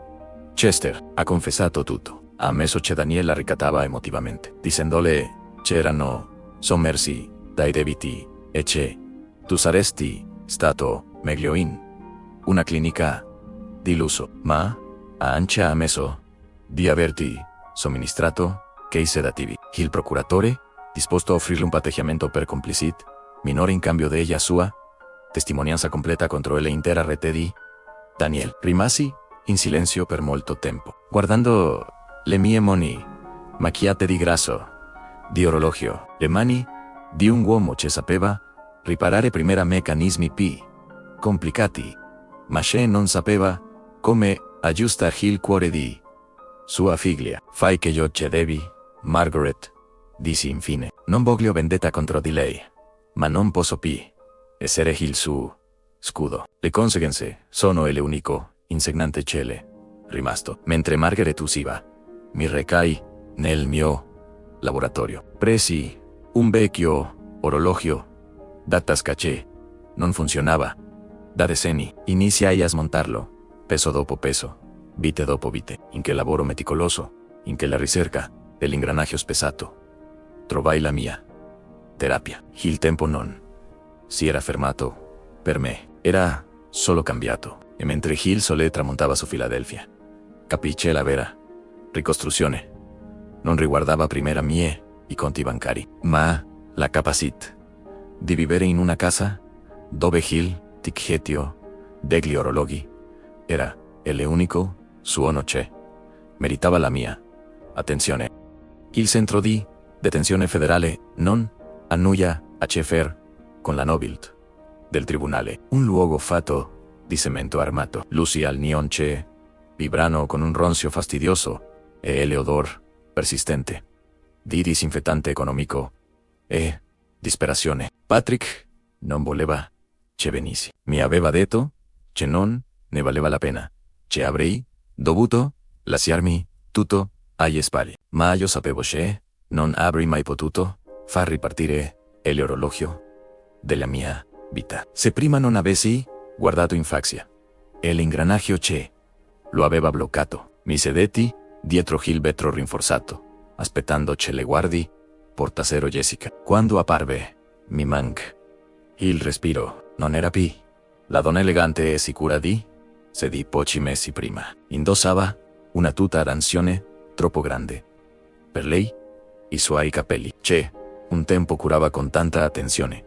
Chester ha confessato tutto. Ha ammesso che Daniel la ricattava emotivamente, dicendole che erano sommersi dai debiti e che tu saresti stato meglio in una clinica di lusso. Ma ha anche ammesso di averti somministrato che sedativi. Il procuratore, disposto a offrirle un patteggiamento per complicit, minore in cambio de ella sua, testimonianza completa contro ele intera rete di Daniel. Rimasi in silenzio per molto tempo, guardando le mie mani macchiate di grasso, di orologio, le mani di un uomo che sapeva riparare primera meccanismi più complicati, ma che non sapeva come aggiustare il cuore di sua figlia. Fai che io ce devi, Margaret, dissi infine. Non voglio vendetta contro di lei, ma non posso più essere il suo scudo. Le conseguenze sono le unico insegnante cele rimasto. Mentre Margaret usiva, mi recai nel mio laboratorio. Presi un vecchio orologio da tasca che non funzionava da decenni. Iniziai a smontarlo, peso dopo peso, vite dopo vite, in che lavoro meticoloso, in che la ricerca dell'ingranaggio spesato. Trovai la mia terapia. Il tempo non si era fermato per me, era solo cambiato. E mentre il sole tramontava su Filadelfia, capii che la vera ricostruzione non riguardava primera mie i conti bancari, ma la capacità di vivere in una casa dove il ticchettio degli orologi era l'unico suono che meritava la mia attenzione. Il centro di detenzione federale non ha nulla a che fare con la nobiltà del tribunale, un luogo fatto di cemento armato, luci al neon che vibrano con un ronzio fastidioso e l'odor persistente di disinfettante economico e disperazione. Patrick non voleva che venissi. Mi aveva detto che non ne valeva la pena, che avrei dovuto lasciarmi tutto agli spalle, ma io sapevo che non avrei mai potuto far ripartire l'orologio della mia vita se prima non avessi guardato in faccia l'ingranaggio che lo aveva bloccato. Mi sedetti dietro il vetro rinforzato, aspettando che le guardi portassero Jessica. Quando apparve mi manc il respiro non era più la donna elegante e sicura di sedì pochi mesi prima. Indossava una tuta arancione troppo grande per lei, i suoi capelli, che un tempo curava con tanta attenzione,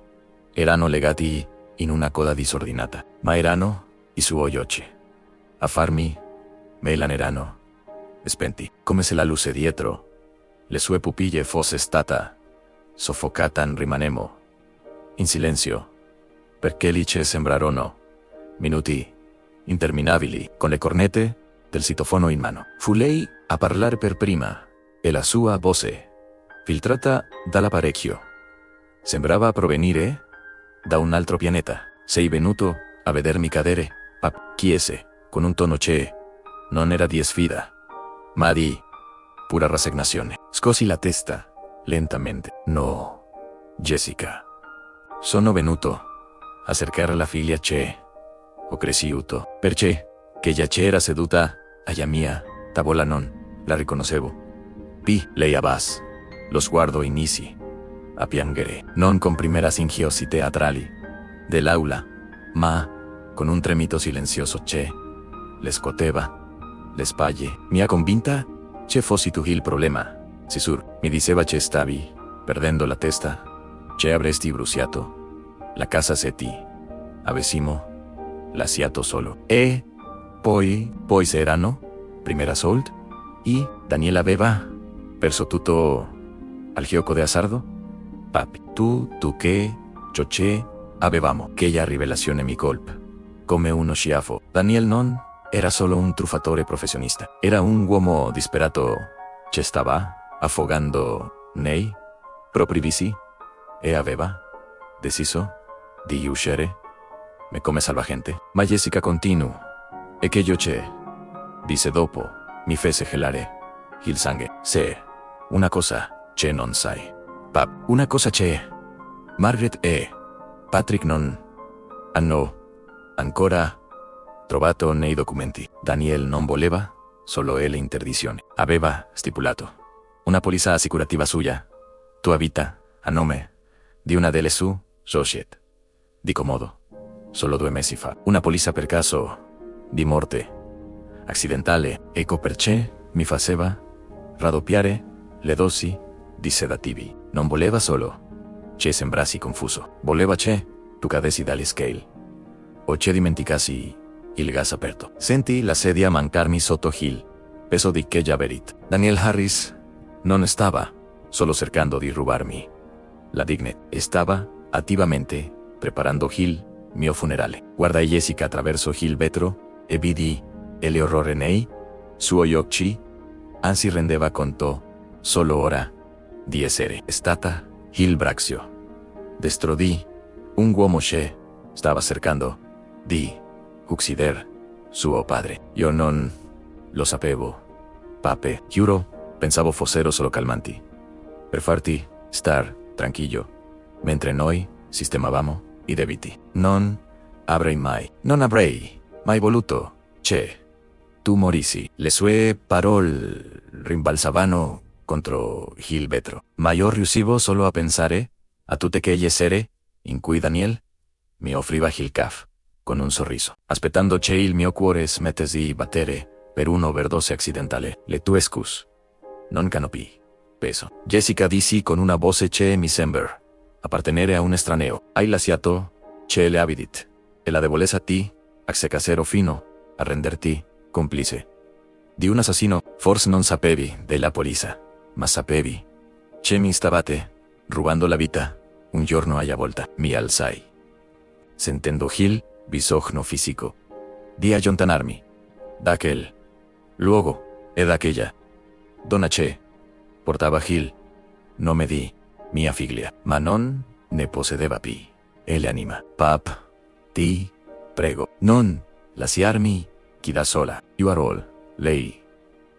erano legati in una coda disordinata, ma erano i suoi occhi a farmi melanerano spenti, come se la luce dietro le sue pupille fosse stata soffocata. Rimanemmo in silenzio, perché lì ci sembrarono minuti interminabili, con le cornette del citofono in mano. Fu lei a parlare per prima, e la sua voce, filtrata dall'apparecchio, sembrava provenire da un altro pianeta. Sei venuto a vedermi cadere, pap, chiese, con un tono che non era di sfida, ma di pura rassegnazione. Scossi la testa lentamente. No, Jessica. Sono venuto a cercare la figlia che ho cresciuto, perché che già c'era seduta alla mia tavola non la riconoscevo. Lei abbassa lo sguardo inizi a piangere, non con primera singhiozzi teatrali dell'aula, ma con un tremito silenzioso che le scuoteva le spalle. Mi ha convinta che fossi tu il problema, Sisur. Mi diceva che stavi perdendo la testa, che avresti bruciato la casa se ti avessimo lasciato solo. E poi c'erano primera Sold e Daniel aveva perso tutto al gioco de azzardo. Papi, tu che che avevamo, che la rivelazione mi colpa come uno schiaffo. Daniel non era solo un truffatore professionista, era un uomo disperato che stava affogando nei propri vizi e aveva deciso di uscire me come salvagente. Ma Jessica continuò, e che io che disse dopo mi fece gelare il sangue. Se una cosa che non sai, pap, una cosa che Margaret e Patrick non hanno ancora trovato nei documenti. Daniel non voleva solo l'interdizione. Aveva stipulato una polizza assicurativa suya, tua vita, a nome di una delle sue società di comodo, solo 2 mesi fa. Una polizza per caso di morte accidentale. Ecco perché mi faceva raddoppiare le dosi di sedativi. Non voleva solo Che sembrasi confuso. Voleva che, tu cadesi dagli scale. O che dimenticasi il gas aperto. Senti la sedia mancarmi sotto Hill. Peso di che verit. Daniel Harris non stava solo cercando di rubarmi la dignità. Estaba attivamente preparando Hill mio funerale. Guardai Jessica attraverso il vetro e vidi el orrore nei suoi occhi. Anzi rendeva conto solo ora di essere stata il Braxio. Destro di un uomo che stava cercando di uccider suo padre. Io non lo sapevo, pape. Giuro, pensavo fossero solo calmanti per farti star tranquillo mentre noi sistemavamo i debiti. Non avrei mai voluto che tu morissi. Le sue parole rimbalzavano contro il vetro. Ma io riuscivo solo a pensare a tutte quelle sere in cui Daniel mi offriva il caffè con un sorriso, aspettando che il mio cuore smettesse di battere per un'overdose accidentale. Le tue scuse non canopì peso. Jessica dissi con una voce che mi sembra appartenere a un estraneo. Hai lasciato che le abidit e la debolezza ti hace casero fino a renderti complice di un assassino. Forse non sapevi della polizia, ma sapevi che mi stavate rubando la vita un giorno alla volta. Mi alzai, sentendo il bisogno fisico di allontanarmi da quel luogo e da quella donna che portava il nome di mia figlia, ma non ne possedeva più l'anima. Pap, ti prego, non lasciarmi chi da sola. You are all, lei,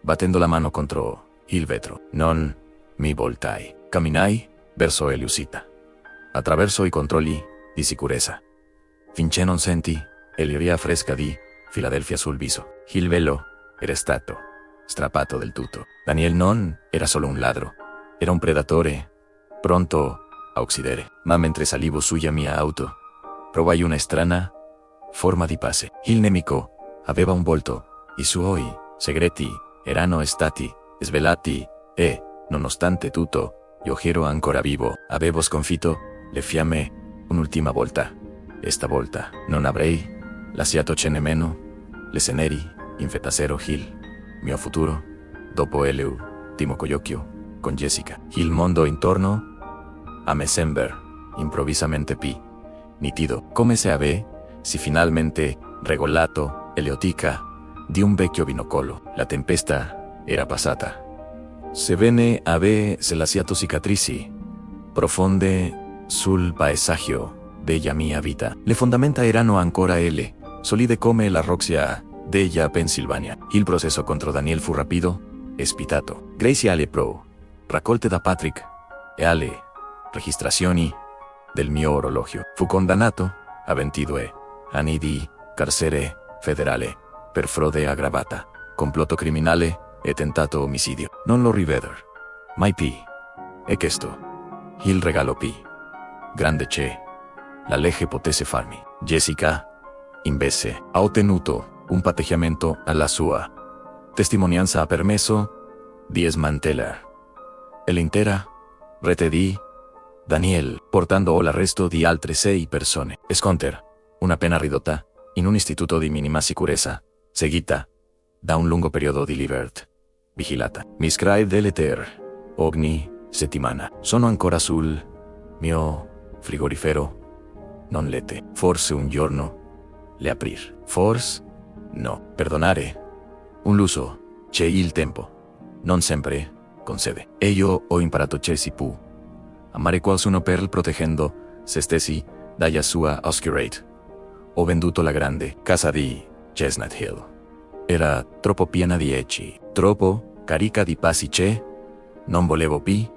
battendo la mano contro il vetro. Non mi voltai. Camminai verso l'uscita, attraverso i controlli di sicurezza, finché non senti l'aria fresca di Filadelfia sul viso. Il velo era stato strappato del tutto. Daniel non era solo un ladro, era un predatore pronto a uccidere. Ma mentre salivo sulla mia auto, provai una strana forma di pace. Il nemico aveva un volto, i suoi segreti erano stati svelati e, nonostante tutto, io ero ancora vivo. Avevo sconfitto le fiamme un'ultima volta. Esta volta non avrei lasciato che nemmeno le ceneri infettassero il mio futuro. Dopo l'ultimo colloquio con Jessica, il mondo intorno a me sembra improvvisamente più nitido, come se avessi finalmente regolato l'ottica di un vecchio binocolo. La tempesta era passata, sebbene avesse lasciato cicatrici profonde sul paesaggio della mia vita. Le fondamenta erano ancora solide come la roccia della Pennsylvania. Il processo contro Daniel fu rapido e spitato. Grazie alle prove raccolte da Patrick e alle registrazioni del mio orologio, fu condannato a 22 anni di carcere federale per frode aggravata, complotto criminale e tentato omicidio. Non lo rivedrò mai più. E questo il regalo più grande che la legge potesse farmi. Jessica, invece, ha ottenuto un patteggiamento alla sua testimonianza. Ha permesso di smantellare l'intera rete di Daniel, portando l'arresto di altre 6 persone. Sconter una pena ridotta in un istituto di minima sicurezza, seguita da un lungo periodo di libertà vigilata. Mi scrive dell'Ether ogni settimana. Sono ancora sul mio frigorifero non lette. Forse un giorno le aprir. Forse no. Perdonare un lusso c'è il tempo non sempre concede. E io ho imparato che si può amare qualcuno per proteggendo se stessi dalla sua oscurate. Ho venduto la grande casa di Chestnut Hill. Era troppo piena di ecci, troppo carica di passi che non volevo più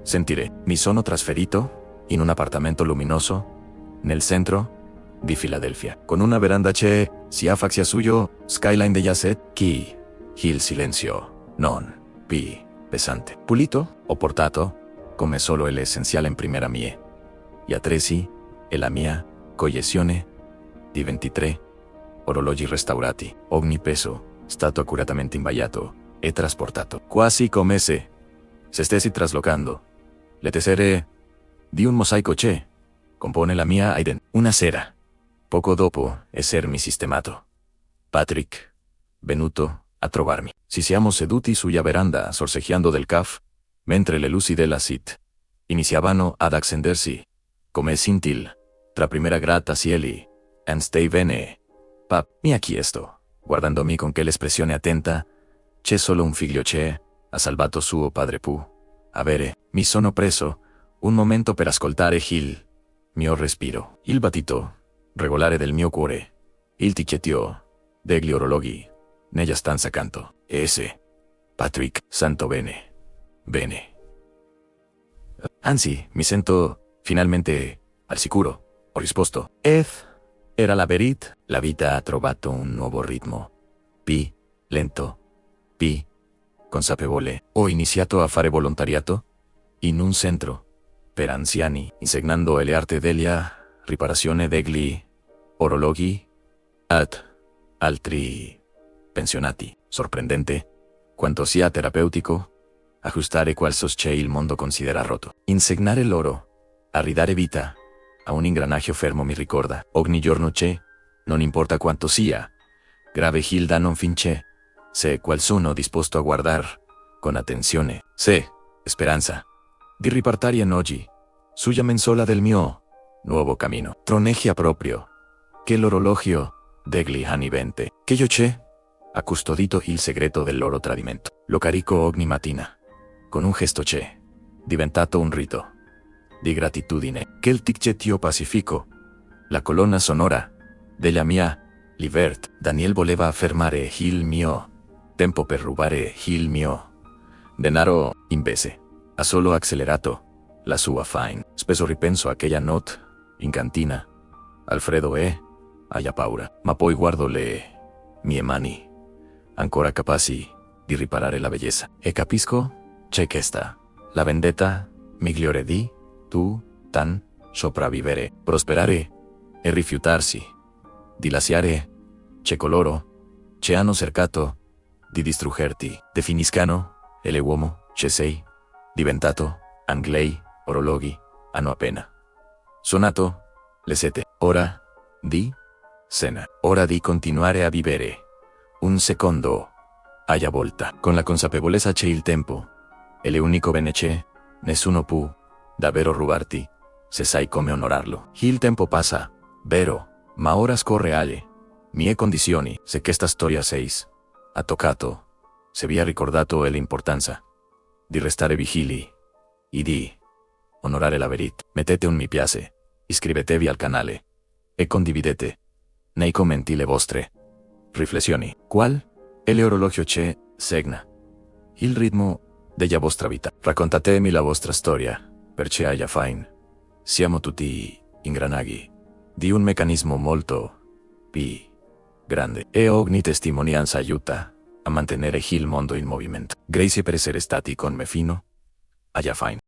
sentire. Mi sono trasferito in un appartamento luminoso nel centro di Filadelfia, con una veranda che si affaccia sullo skyline della set. Chi il silenzio non più pesante. Pulito ho portato come solo l'essenziale in primera mia, e altresì e la mia collezione di 23 orologi restaurati. Ogni peso stato accuratamente imbagliato e trasportato, quasi come se stessi traslocando le tesere Di un mosaico c'è. Compone la mia Aiden. Una sera. Poco dopo esser mi sistemato. Patrick, venuto a trovarmi. Ci siamo seduti sulla veranda sorseggiando del caff, mentre le luci della sit iniziavano ad accendersi, come scintille, tra primera grattacieli, and stay bene. Pap mi ha chiesto, guardandomi con quell'espressione attenta, c'è solo un figlio c'è, ha salvato suo padre Pu. Avere, mi sono preso un momento per ascoltare il mio respiro, il battito regolare del mio cuore, il ticchettio degli orologi nella stanza accanto. E ese, Patrick, santo bene. Bene. Anzi, mi sento finalmente al sicuro. Ho risposto. Era la verit. La vita ha trovato un nuovo ritmo. P. Lento. P. Consapevole. Ho iniziato a fare volontariato in un centro per anziani, insegnando le arti della riparazione degli orologi ad altri pensionati. Sorprendente quanto sia terapeutico aggiustare qual c'è il mondo considera rotto. Insegnare loro a ridare vita a un ingranaggio fermo mi ricorda. Ogni giorno c'è, non importa quanto sia grave Hilda non finché, se qualcuno disposto a guardar con attenzione, se speranza di ripartire in oggi sulla mensola del mio nuovo cammino. Troneggia proprio che l'orologio degli anni 20 che io c'è ha custodito il segreto del loro tradimento. Lo carico ogni mattina con un gesto c'è diventato un rito di gratitudine che il ticchettio pacifico, la colonna sonora della mia libertà. Daniel voleva affermare il mio tempo per rubare il mio denaro, invece ha solo accelerato la sua fine. Spesso ripenso a quella notte in cantina. Alfredo ha paura, ma poi guardo le mie mani ancora capaci di riparare la bellezza e capisco c'è che sta la vendetta migliore di tu tan sopravvivere, prosperare e rifiutarsi di lasciare. C'è coloro che hanno cercato di distruggerti. Definiscano e l'uomo che sei diventato. Anglei orologi hanno appena suonato le 7. Ora di cena. Ora di continuare a vivere un secondo alla volta. Con la consapevolezza c'è il tempo e l'unico bene c'è, nessuno può davvero rubarti se sai come onorarlo. Il tempo passa, vero, ma ora scorre alle mie condizioni. Se questa storia 6 ha toccato, se vi ha ricordato l'importanza di restare vigili e di onorare la verità, mettete un mi piace, iscrivetevi al canale e condividete nei commenti le vostre riflessioni. Qual è l'orologio che segna il ritmo della vostra vita? Raccontatemi la vostra storia, perché alla fine siamo tutti ingranaggi di un meccanismo molto più grande e ogni testimonianza aiuta a mantenere il mondo in movimento. Grazie per essere stati con me fino alla fine.